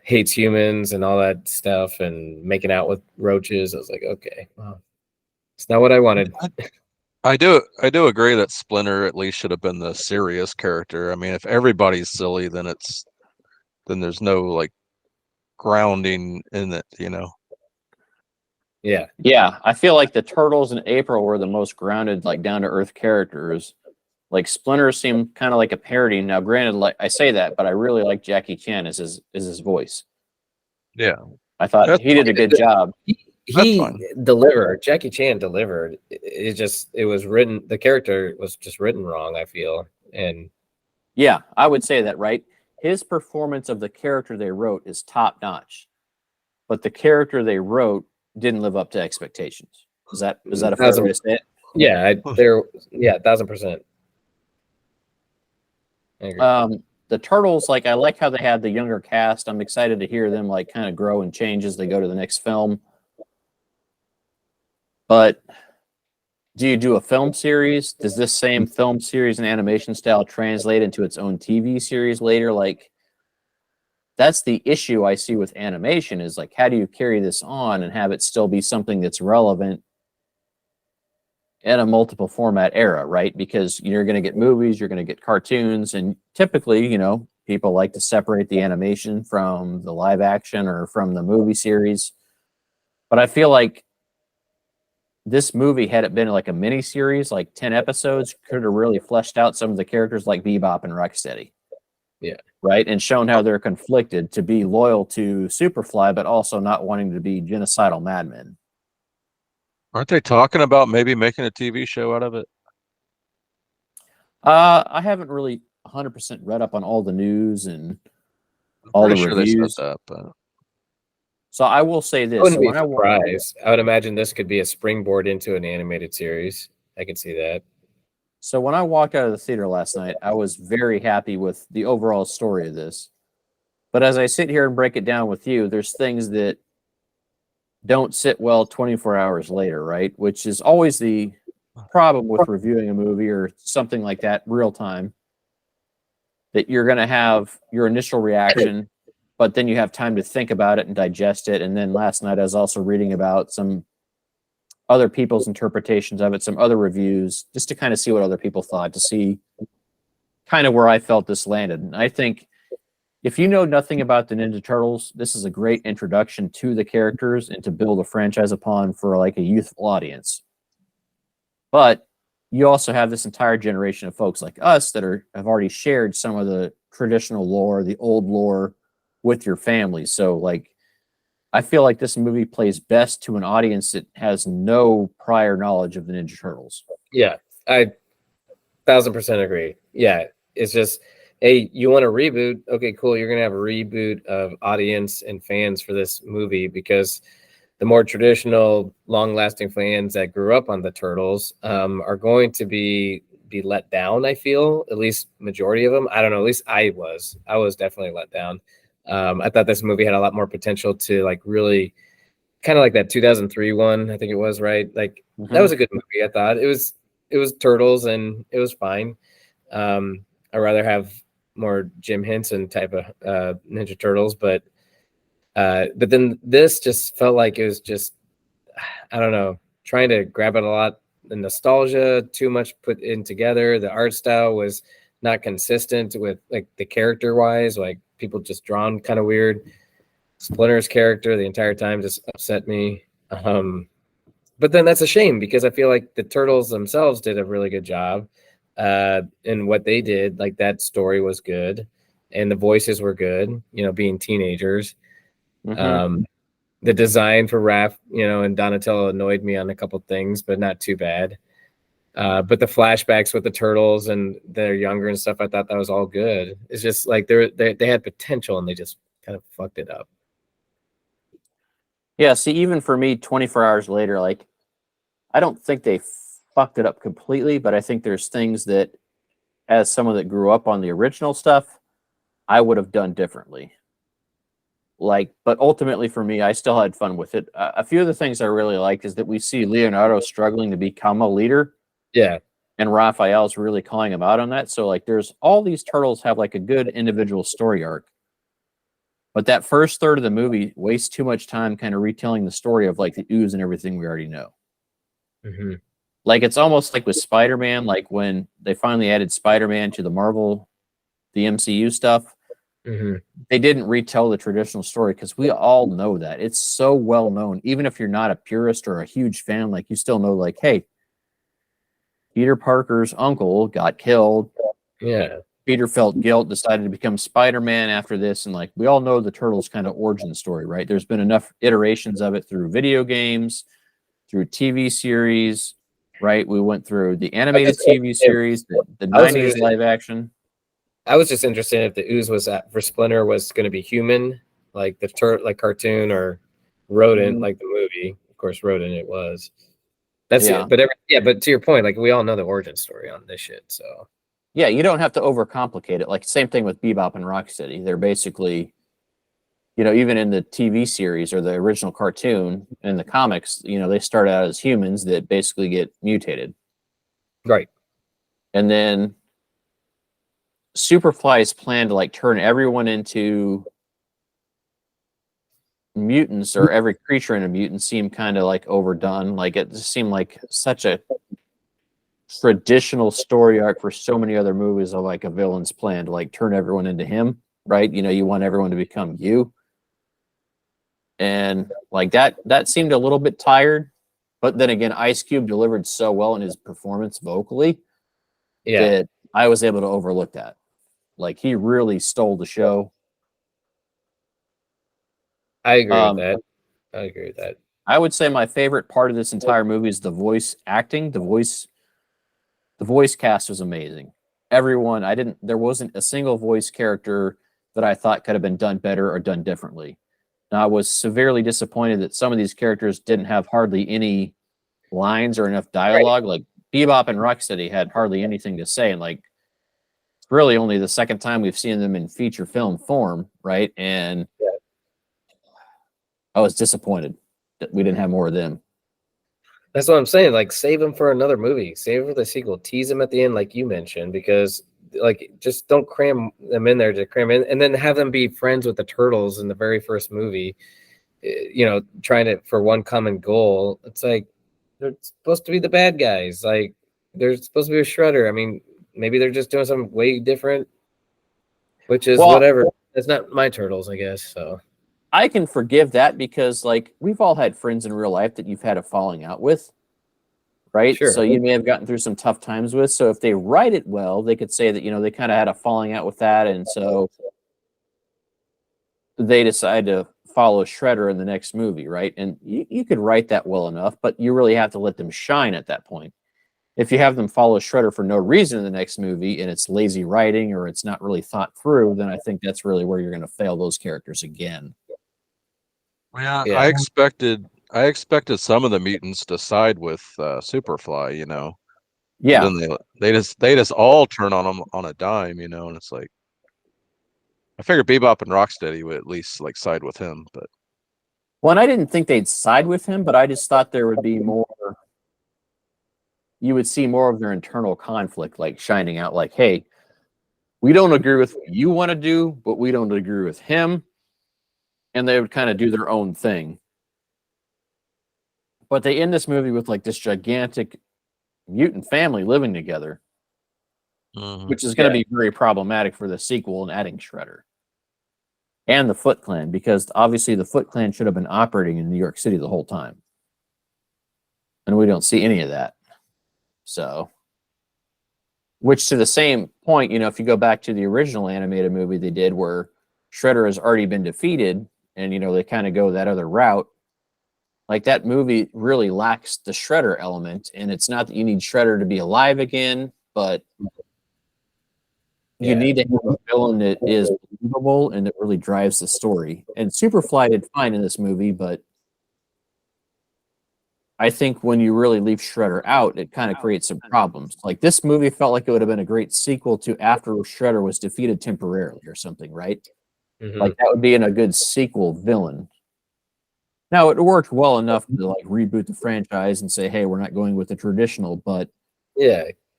hates humans and all that stuff and making out with roaches, I was like, okay, well, it's not what I wanted. I do agree that Splinter at least should have been the serious character. I mean, if everybody's silly, then there's no like grounding in it, Yeah, I feel like the Turtles and April were the most grounded, like down to earth characters. Like Splinter seemed kind of like a parody. Now, granted, like I say that, but I really like Jackie Chan as his voice. Yeah, I thought he did a good job. He delivered. Jackie Chan delivered. It was written. The character was just written wrong, I feel. And yeah, I would say that, right? His performance of the character they wrote is top notch, but the character they wrote didn't live up to expectations. Is that a fair way to say it? Yeah, 1,000%. I agree. The Turtles, like I like how they had the younger cast. I'm excited to hear them like kind of grow and change as they go to the next film. But do you do a film series? Does this same film series and animation style translate into its own TV series later? Like, that's the issue I see with animation is like, how do you carry this on and have it still be something that's relevant in a multiple format era, right? Because you're going to get movies, you're going to get cartoons, and typically, people like to separate the animation from the live action or from the movie series. But I feel like this movie, had it been like a mini series, like 10 episodes, could have really fleshed out some of the characters like Bebop and Rocksteady. Yeah. Right. And shown how they're conflicted to be loyal to Superfly, but also not wanting to be genocidal madmen. Aren't they talking about maybe making a TV show out of it? I haven't really 100% read up on all the news and all the reviews. They said that, but... So I will say this. I wouldn't be surprised. I would imagine this could be a springboard into an animated series. I could see that. So when I walked out of the theater last night, I was very happy with the overall story of this. But as I sit here and break it down with you, there's things that don't sit well 24 hours later, right? Which is always the problem with reviewing a movie or something like that real time. That you're going to have your initial reaction, but then you have time to think about it and digest it. And then last night I was also reading about some other people's interpretations of it, some other reviews, just to kind of see what other people thought, to see kind of where I felt this landed. And I think if you know nothing about the Ninja Turtles, this is a great introduction to the characters and to build a franchise upon for like a youthful audience. But you also have this entire generation of folks like us that have already shared some of the traditional lore, the old lore with your family. So like, I feel like this movie plays best to an audience that has no prior knowledge of the Ninja Turtles. Yeah, I 1,000% agree. Yeah, it's just, hey, you want a reboot? Okay, cool. You're going to have a reboot of audience and fans for this movie because the more traditional, long-lasting fans that grew up on the Turtles are going to be let down. I feel, at least majority of them. I don't know. At least I was definitely let down. I thought this movie had a lot more potential to like really kind of like that 2003 one. I think it was, right. Like that was a good movie. I thought it was Turtles and it was fine. I'd rather have more Jim Henson type of Ninja Turtles, but then this just felt like it was just, I don't know, trying to grab it a lot. The nostalgia, too much put in together. The art style was not consistent with like the character wise, like people just drawn kind of weird. Splinter's character the entire time just upset me. But then that's a shame because I feel like the Turtles themselves did a really good job in what they did. Like that story was good and the voices were good, you know, being teenagers. The design for Raph, you know, and Donatello annoyed me on a couple things, but not too bad. But the flashbacks with the Turtles and they're younger and stuff, I thought that was all good. It's just like they had potential and they just kind of fucked it up. Yeah, see, even for me, 24 hours later, like, I don't think they fucked it up completely, but I think there's things that, as someone that grew up on the original stuff, I would have done differently. Like, but ultimately for me, I still had fun with it. A few of the things I really liked is that we see Leonardo struggling to become a leader. Yeah. And Raphael's really calling him out on that. So, like, there's all these turtles have like a good individual story arc. But that first third of the movie wastes too much time kind of retelling the story of like the ooze and everything we already know. Like it's almost like with Spider-Man, like when they finally added Spider-Man to the MCU stuff, they didn't retell the traditional story because we all know that. It's so well known. Even if you're not a purist or a huge fan, like you still know, like, hey, Peter Parker's uncle got killed. Yeah. Peter felt guilt, decided to become Spider-Man after this. And like, we all know the Turtles kind of origin story, right? There's been enough iterations of it through video games, through TV series, right? We went through the animated TV series, the 90s live action. I was just interested if the ooze was for Splinter was going to be human, like the like cartoon, or rodent, like the movie. Of course, rodent it was. That's it. But but to your point, like we all know the origin story on this shit. So yeah, you don't have to overcomplicate it. Like same thing with Bebop and Rocksteady. They're basically, you know, even in the TV series or the original cartoon in the comics, you know, they start out as humans that basically get mutated. Right. And then Superfly's plan to like turn everyone into mutants or every creature in a mutant seemed kind of like overdone. Like it just seemed like such a traditional story arc for so many other movies of like a villain's plan to like turn everyone into him, right? You know, you want everyone to become you. And like that seemed a little bit tired, but then again, Ice Cube delivered so well in his performance vocally that I was able to overlook that. Like he really stole the show. I agree with that. I would say my favorite part of this entire movie is the voice acting. The voice cast was amazing. Everyone, there wasn't a single voice character that I thought could have been done better or done differently. Now, I was severely disappointed that some of these characters didn't have hardly any lines or enough dialogue. Like Bebop and Rocksteady had hardly anything to say, and like it's really only the second time we've seen them in feature film form, right? And I was disappointed that we didn't have more of them. That's what I'm saying. Like, save them for another movie. Save them for the sequel. Tease them at the end, like you mentioned, because like just don't cram them in there to cram in, and then have them be friends with the Turtles in the very first movie. You know, trying to for one common goal. It's like they're supposed to be the bad guys. Like they're supposed to be a Shredder. I mean, maybe they're just doing something way different, which is whatever. It's not my Turtles, I guess. So I can forgive that because like we've all had friends in real life that you've had a falling out with, right? Sure. So you may have gotten through some tough times with. So if they write it well, they could say that, you know, they kind of had a falling out with that. And so they decide to follow Shredder in the next movie, right? And you could write that well enough, but you really have to let them shine at that point. If you have them follow Shredder for no reason in the next movie and it's lazy writing or it's not really thought through, then I think that's really where you're going to fail those characters again. Yeah, I expected I expected some of the mutants to side with Superfly, you know. Yeah. And then they just all turn on him on a dime, you know, and it's like I figured Bebop and Rocksteady would at least like side with him, but Well, and I didn't think they'd side with him, but I just thought there would be more. You would see more of their internal conflict, like shining out, like, hey, we don't agree with what you want to do, but we don't agree with him. And they would kind of do their own thing. But they end this movie with like this gigantic mutant family living together, which is going to be very problematic for the sequel and adding Shredder and the Foot Clan, because obviously the Foot Clan should have been operating in New York City the whole time. And we don't see any of that. So, which to the same point, you know, if you go back to the original animated movie they did where Shredder has already been defeated and, you know, they kind of go that other route, like that movie really lacks the Shredder element. And it's not that you need Shredder to be alive again, but you need to have a villain that is believable and that really drives the story. And Superfly did fine in this movie, but I think when you really leave Shredder out, it kind of creates some problems. Like this movie felt like it would have been a great sequel to after Shredder was defeated temporarily or something, right? Like that would be in a good sequel villain. Now it worked well enough to like reboot the franchise and say, hey, we're not going with the traditional, but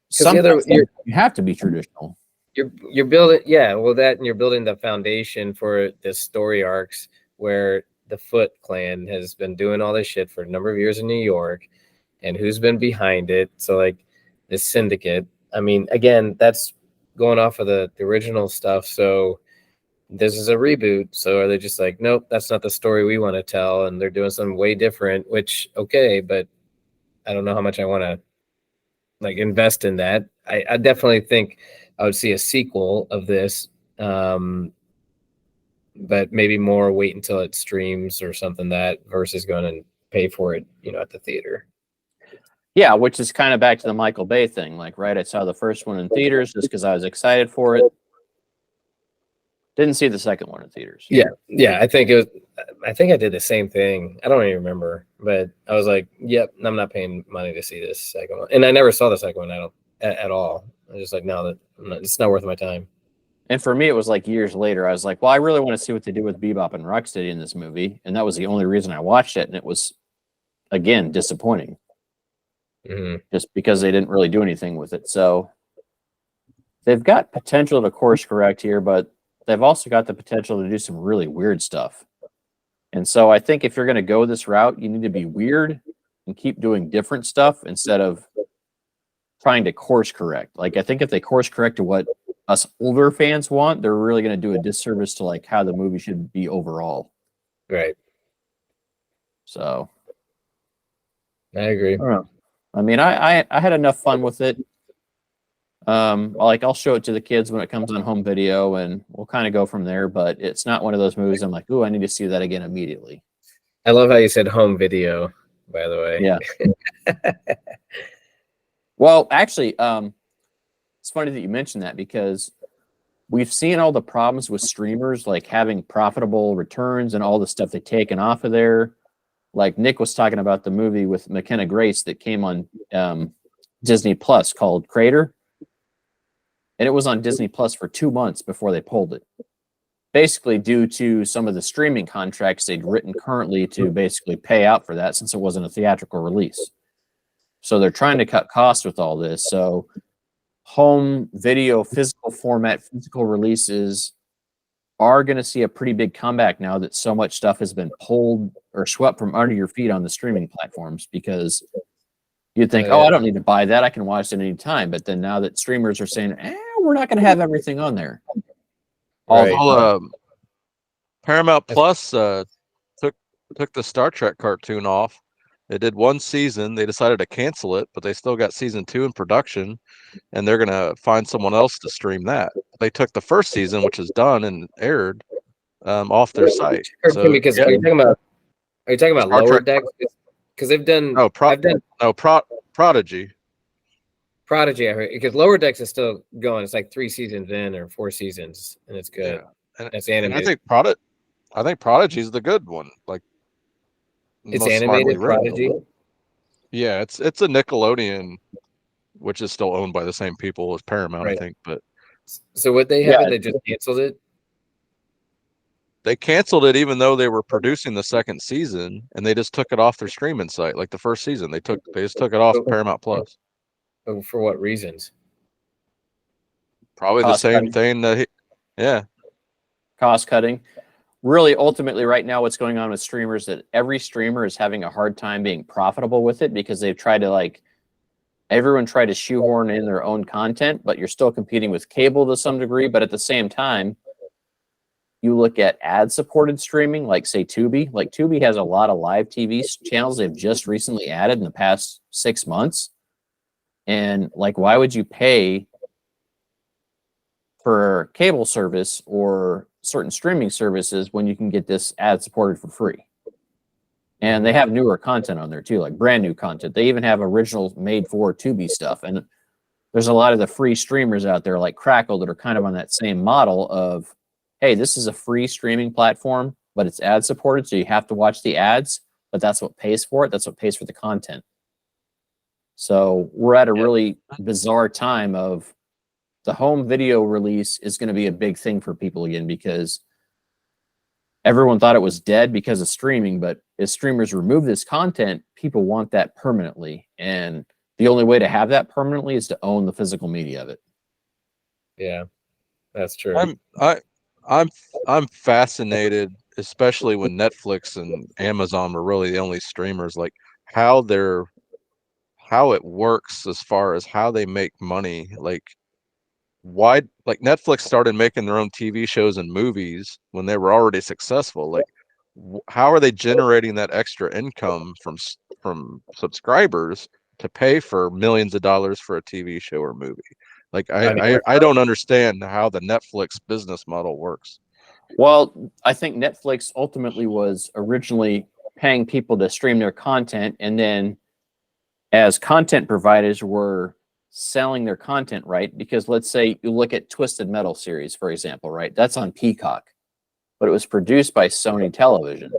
sometimes you have to be traditional. You're building, that, and you're building the foundation for this story arcs where the Foot Clan has been doing all this shit for a number of years in New York, and who's been behind it. So like this syndicate, I mean, again, that's going off of the original stuff. So this is a reboot. So are they just like, nope, that's not the story we want to tell, and they're doing something way different, which okay, but I don't know how much I want to like invest in that. I definitely think I would see a sequel of this. But maybe more wait until it streams or something that versus going and pay for it, you know, at the theater. Yeah, which is kind of back to the Michael Bay thing. Like, right, I saw the first one in theaters just because I was excited for it. Didn't see the second one in theaters. Yeah. I think I did the same thing. I don't even remember, but I was like, yep, I'm not paying money to see this second one. And I never saw the second one at all. I was just like, no, it's not worth my time. And for me, it was like years later. I was like, well, I really want to see what they do with Bebop and Rocksteady in this movie. And that was the only reason I watched it. And it was, again, disappointing. Just because they didn't really do anything with it. So they've got potential to course correct here, but they've also got the potential to do some really weird stuff. And so I think if you're going to go this route, you need to be weird and keep doing different stuff instead of trying to course correct. Like, I think if they course correct to what us older fans want, they're really going to do a disservice to like how the movie should be overall. Right. So I agree. I mean, I had enough fun with it. Like I'll show it to the kids when it comes on home video and we'll kind of go from there, but it's not one of those movies I'm like, ooh, I need to see that again immediately. I love how you said home video, by the way. Yeah. Well, actually, it's funny that you mentioned that because we've seen all the problems with streamers, like having profitable returns and all the stuff they've taken off of there. Like Nick was talking about the movie with McKenna Grace that came on Disney Plus called Crater. And it was on Disney Plus for 2 months before they pulled it. Basically due to some of the streaming contracts they'd written currently to basically pay out for that since it wasn't a theatrical release. So they're trying to cut costs with all this. So home video, physical format, physical releases are going to see a pretty big comeback now that so much stuff has been pulled or swept from under your feet on the streaming platforms, because you'd think, I don't need to buy that. I can watch it anytime. But then now that streamers are saying, we're not going to have everything on there. Although Paramount Plus took the Star Trek cartoon off. They did one season. They decided to cancel it, but they still got season 2 in production, and they're going to find someone else to stream that. They took the first season, which is done and aired, off their site. So, because are you talking about Lower Decks? Because they've done Prodigy. Prodigy, I heard, because Lower Decks is still going. It's like 3 seasons in or 4 seasons, and it's good. Yeah. And it's animated. I think Prodigy is the good one. Like, It's most smartly animated written. Prodigy. Yeah, it's a Nickelodeon, which is still owned by the same people as Paramount, I Right. think. But So what they Yeah. haven't, they just canceled it. they canceled it even though they were producing the second season, and they just took it off their streaming site. Like the first season, they just took it off Oh. Paramount Plus. Oh, for what reasons? Probably the Cost same cutting. thing that Cost cutting. Really, ultimately, right now, what's going on with streamers that every streamer is having a hard time being profitable with it because they've tried to everyone tried to shoehorn in their own content, but you're still competing with cable to some degree. But at the same time, you look at ad-supported streaming, like say Tubi. Like Tubi has a lot of live TV channels they've just recently added in the past 6 months. And why would you pay for cable service or certain streaming services when you can get this ad-supported for free? And they have newer content on there too, like brand new content. They even have original made for Tubi stuff. And there's a lot of the free streamers out there like Crackle that are kind of on that same model of, hey, this is a free streaming platform, but it's ad supported. So you have to watch the ads, but that's what pays for it. That's what pays for the content. So we're at a really bizarre time of the home video release is going to be a big thing for people again, because everyone thought it was dead because of streaming, but as streamers remove this content, people want that permanently. And the only way to have that permanently is to own the physical media of it. Yeah, that's true. I'm fascinated, especially when Netflix and Amazon were really the only streamers, like how it works as far as how they make money. Like why, like Netflix started making their own TV shows and movies when they were already successful. Like how are they generating that extra income from subscribers to pay for millions of dollars for a TV show or movie? Like I don't understand how the Netflix business model works. Well, I think Netflix ultimately was originally paying people to stream their content, and then as content providers were selling their content, right? Because let's say you look at Twisted Metal series, for example, right? That's on Peacock, but it was produced by Sony Television.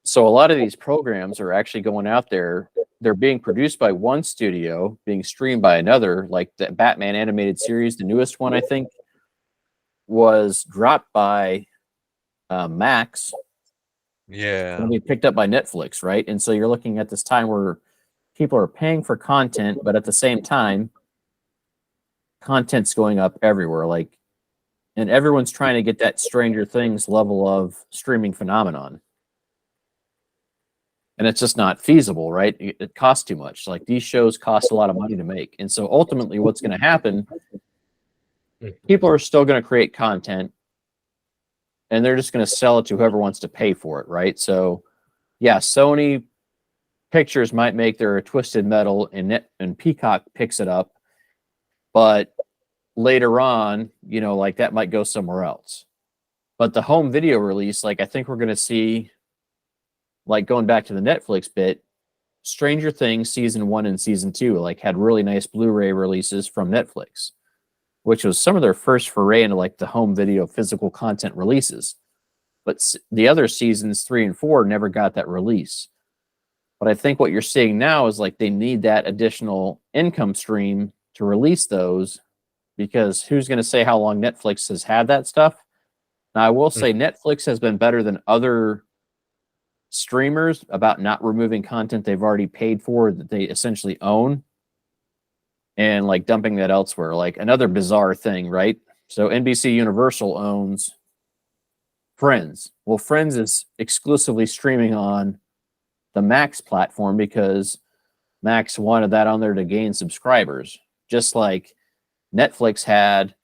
So a lot of these programs are actually going out there. They're being produced by one studio, being streamed by another, like the Batman animated series, the newest one, I think, was dropped by Max. Yeah. It'll be picked up by Netflix, right? And so you're looking at this time where people are paying for content, but at the same time, content's going up everywhere. And everyone's trying to get that Stranger Things level of streaming phenomenon. And it's just not feasible, right? It costs too much. Like these shows cost a lot of money to make. And so ultimately what's going to happen, people are still going to create content and they're just going to sell it to whoever wants to pay for it, right? So yeah, Sony Pictures might make their Twisted Metal and Peacock picks it up, but later on, that might go somewhere else. But the home video release, I think we're going to see, going back to the Netflix bit, Stranger Things season 1 and season 2 had really nice Blu-ray releases from Netflix, which was some of their first foray into the home video physical content releases. But the other seasons 3 and 4 never got that release. But I think what you're seeing now is they need that additional income stream to release those, because who's going to say how long Netflix has had that stuff? Now, I will say Netflix has been better than other streamers about not removing content they've already paid for that they essentially own and dumping that elsewhere. Another bizarre thing, right? So NBC Universal owns Friends. Well, Friends is exclusively streaming on the Max platform because Max wanted that on there to gain subscribers. Just like Netflix had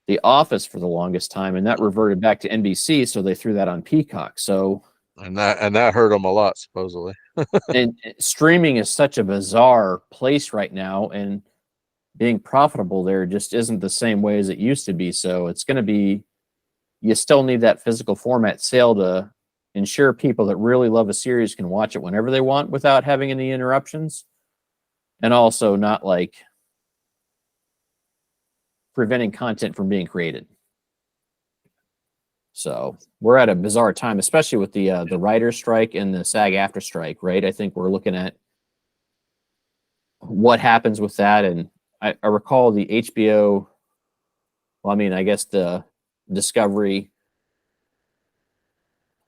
The Office for the longest time, and that reverted back to NBC, so they threw that on Peacock. So and that hurt them a lot, supposedly. and streaming is such a bizarre place right now, and being profitable there just isn't the same way as it used to be. So it's going to be, you still need that physical format sale to ensure people that really love a series can watch it whenever they want without having any interruptions, and also not preventing content from being created. So we're at a bizarre time, especially with the writer's strike and the SAG-AFTRA strike, right? I think we're looking at what happens with that. And I recall the HBO, well, I mean, I guess the Discovery,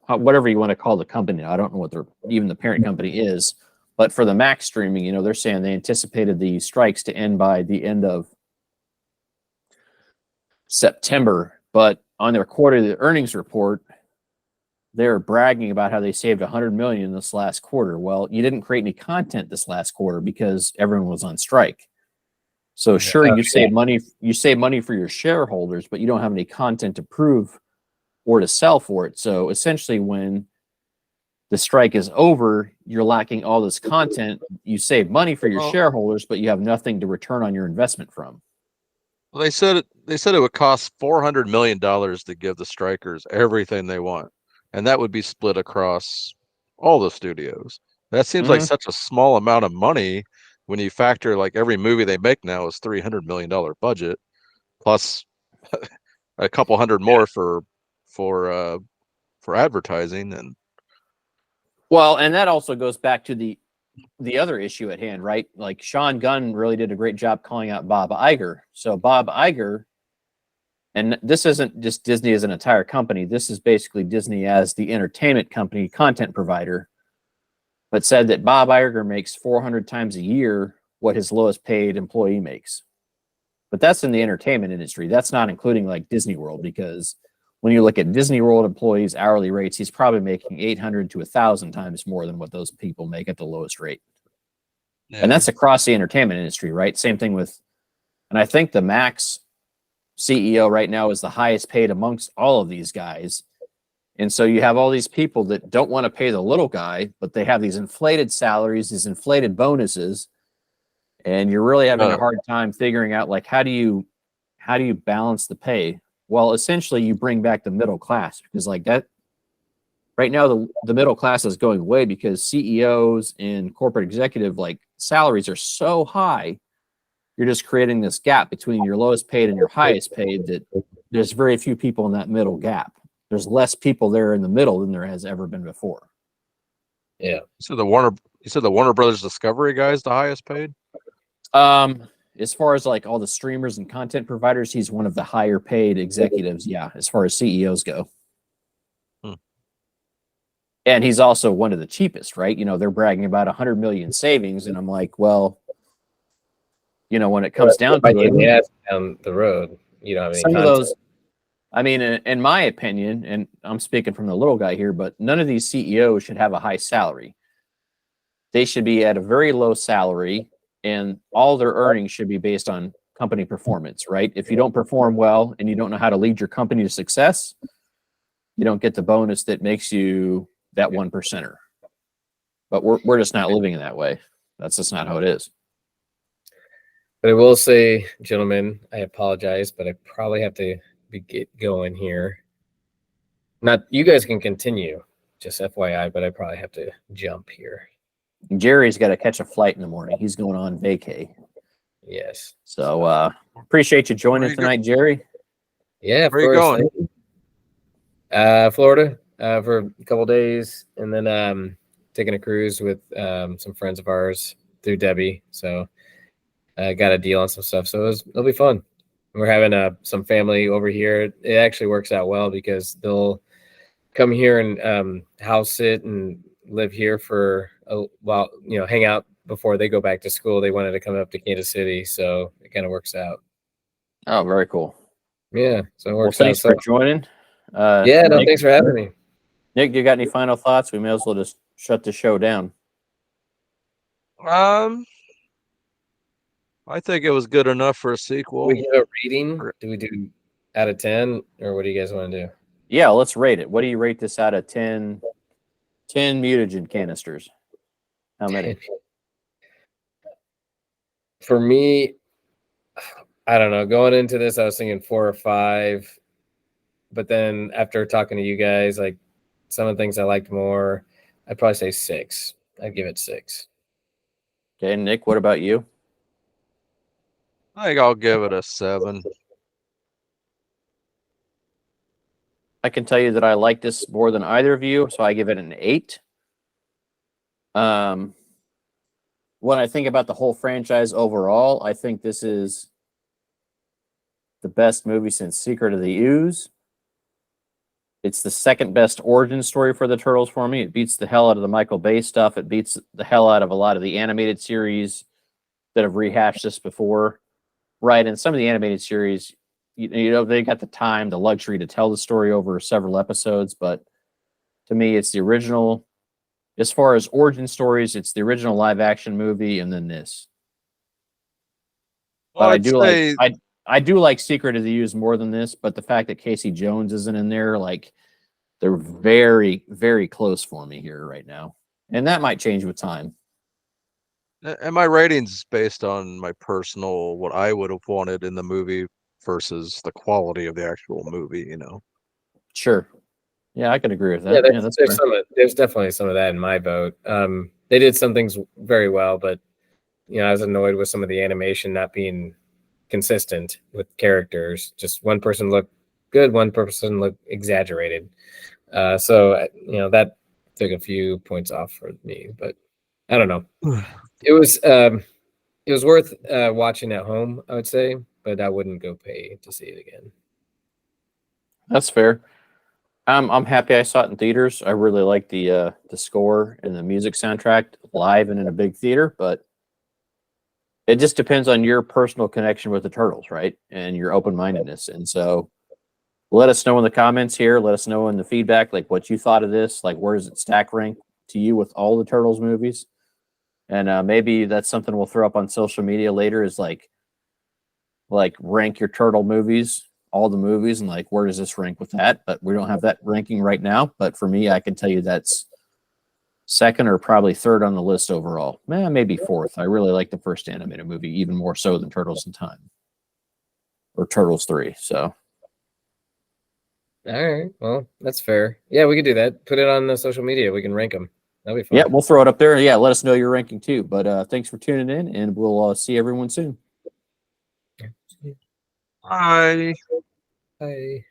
whatever you want to call the company. I don't know what even the parent company is, but for the Max streaming, they're saying they anticipated the strikes to end by the end of September, but on their quarterly earnings report, they're bragging about how they saved $100 million in this last quarter. Well, you didn't create any content this last quarter because everyone was on strike. So sure, you save money for your shareholders, but you don't have any content to prove or to sell for it. So essentially, when the strike is over, you're lacking all this content. You save money for your shareholders, but you have nothing to return on your investment from. Well, they said it would cost $400 million to give the strikers everything they want, and that would be split across all the studios. That seems like such a small amount of money when you factor like every movie they make now is $300 million budget, plus a couple hundred more for advertising. And well, and that also goes back to the other issue at hand, right? Like Sean Gunn really did a great job calling out Bob Iger. So Bob Iger, and this isn't just Disney as an entire company. This is basically Disney as the entertainment company, content provider, but said that Bob Iger makes 400 times a year what his lowest paid employee makes. But that's in the entertainment industry. That's not including like Disney World, because when you look at Disney World employees' hourly rates, he's probably making 800 to 1,000 times more than what those people make at the lowest rate. Yeah. And that's across the entertainment industry, right? Same thing with, and I think the Max CEO right now is the highest paid amongst all of these guys. And so you have all these people that don't want to pay the little guy, but they have these inflated salaries, these inflated bonuses, and you're really having a hard time figuring out like how do you balance the pay? Well, essentially you bring back the middle class, because like that right now the middle class is going away because CEOs and corporate executive like salaries are so high. You're just creating this gap between your lowest paid and your highest paid that there's very few people in that middle gap. There's less people there in the middle than there has ever been before. Yeah. So the Warner Brothers Discovery guy is the highest paid? As far as like all the streamers and content providers, he's one of the higher paid executives. Yeah. As far as CEOs go. And he's also one of the cheapest, right? They're bragging about 100 million savings. And I'm like, well, when it comes down to it, down the road, some of those, I mean, in my opinion, and I'm speaking from the little guy here, but none of these CEOs should have a high salary. They should be at a very low salary, and all their earnings should be based on company performance, right? If you don't perform well and you don't know how to lead your company to success, you don't get the bonus that makes you that 1%er. But we're just not living in that way. That's just not how it is. But I will say, gentlemen, I apologize, but I probably have to get going here. Not you guys can continue, just FYI, but I probably have to jump here. Jerry's got to catch a flight in the morning. He's going on vacay. Yes. So appreciate you joining tonight, Jerry. Yeah, where are you going? Florida for a couple days, and then taking a cruise with some friends of ours through Debbie. So I got a deal on some stuff, so it'll be fun. We're having some family over here. It actually works out well because they'll come here and house sit and live here for a while, hang out before they go back to school. They wanted to come up to Kansas City, so it kind of works out. Oh, very cool. Yeah, so it works out. Thanks for joining. Nick, thanks for having me. Nick, you got any final thoughts? We may as well just shut the show down. I think it was good enough for a sequel. We give a rating. Do we do out of 10, or what do you guys want to do? Yeah, let's rate it. What do you rate this out of 10? 10 mutagen canisters. How many? For me, I don't know. Going into this, I was thinking 4 or 5. But then after talking to you guys, like some of the things I liked more, I'd probably say 6. I'd give it 6. Okay, Nick, what about you? I think I'll give it a 7. I can tell you that I like this more than either of you, so I give it an 8. When I think about the whole franchise overall, I think this is the best movie since Secret of the Ooze. It's the second best origin story for the Turtles for me. It beats the hell out of the Michael Bay stuff. It beats the hell out of a lot of the animated series that have rehashed this before. Right, and some of the animated series, you know, they got the time, the luxury to tell the story over several episodes, but to me, it's the original. As far as origin stories, it's the original live action movie, and then this. Well, But I'd say I do like Secret of the Ooze more than this. But the fact that Casey Jones isn't in there, like, they're very, very close for me here right now, and that might change with time. and my rating's based on my personal what I would have wanted in the movie versus the quality of the actual movie, you know. Sure, yeah, I can agree with Yeah, that. That's fair. there's definitely some of that in my vote. They did some things very well, but I was annoyed with some of the animation not being consistent with characters. Just one person looked good, one person looked exaggerated. So that took a few points off for me, but I don't know. It was worth watching at home, I would say, but I wouldn't go pay to see it again. That's fair. I'm happy I saw it in theaters. I really like the score and the music soundtrack live and in a big theater, but it just depends on your personal connection with the Turtles, right? And your open-mindedness. And so let us know in the comments here. Let us know in the feedback, like what you thought of this. Like, where does it stack rank to you with all the Turtles movies? And maybe that's something we'll throw up on social media later is like rank your Turtle movies, all the movies, and like, where does this rank with that? But we don't have that ranking right now. But for me, I can tell you that's second or probably third on the list overall. Maybe fourth. I really like the first animated movie even more so than Turtles in Time or Turtles 3. So, All right, well, that's fair. Yeah, we could do that. Put it on the social media. We can rank them. That'll be fun. yeah, we'll throw it up there. Yeah, let us know your ranking too. But thanks for tuning in, and we'll see everyone soon. Bye. Bye.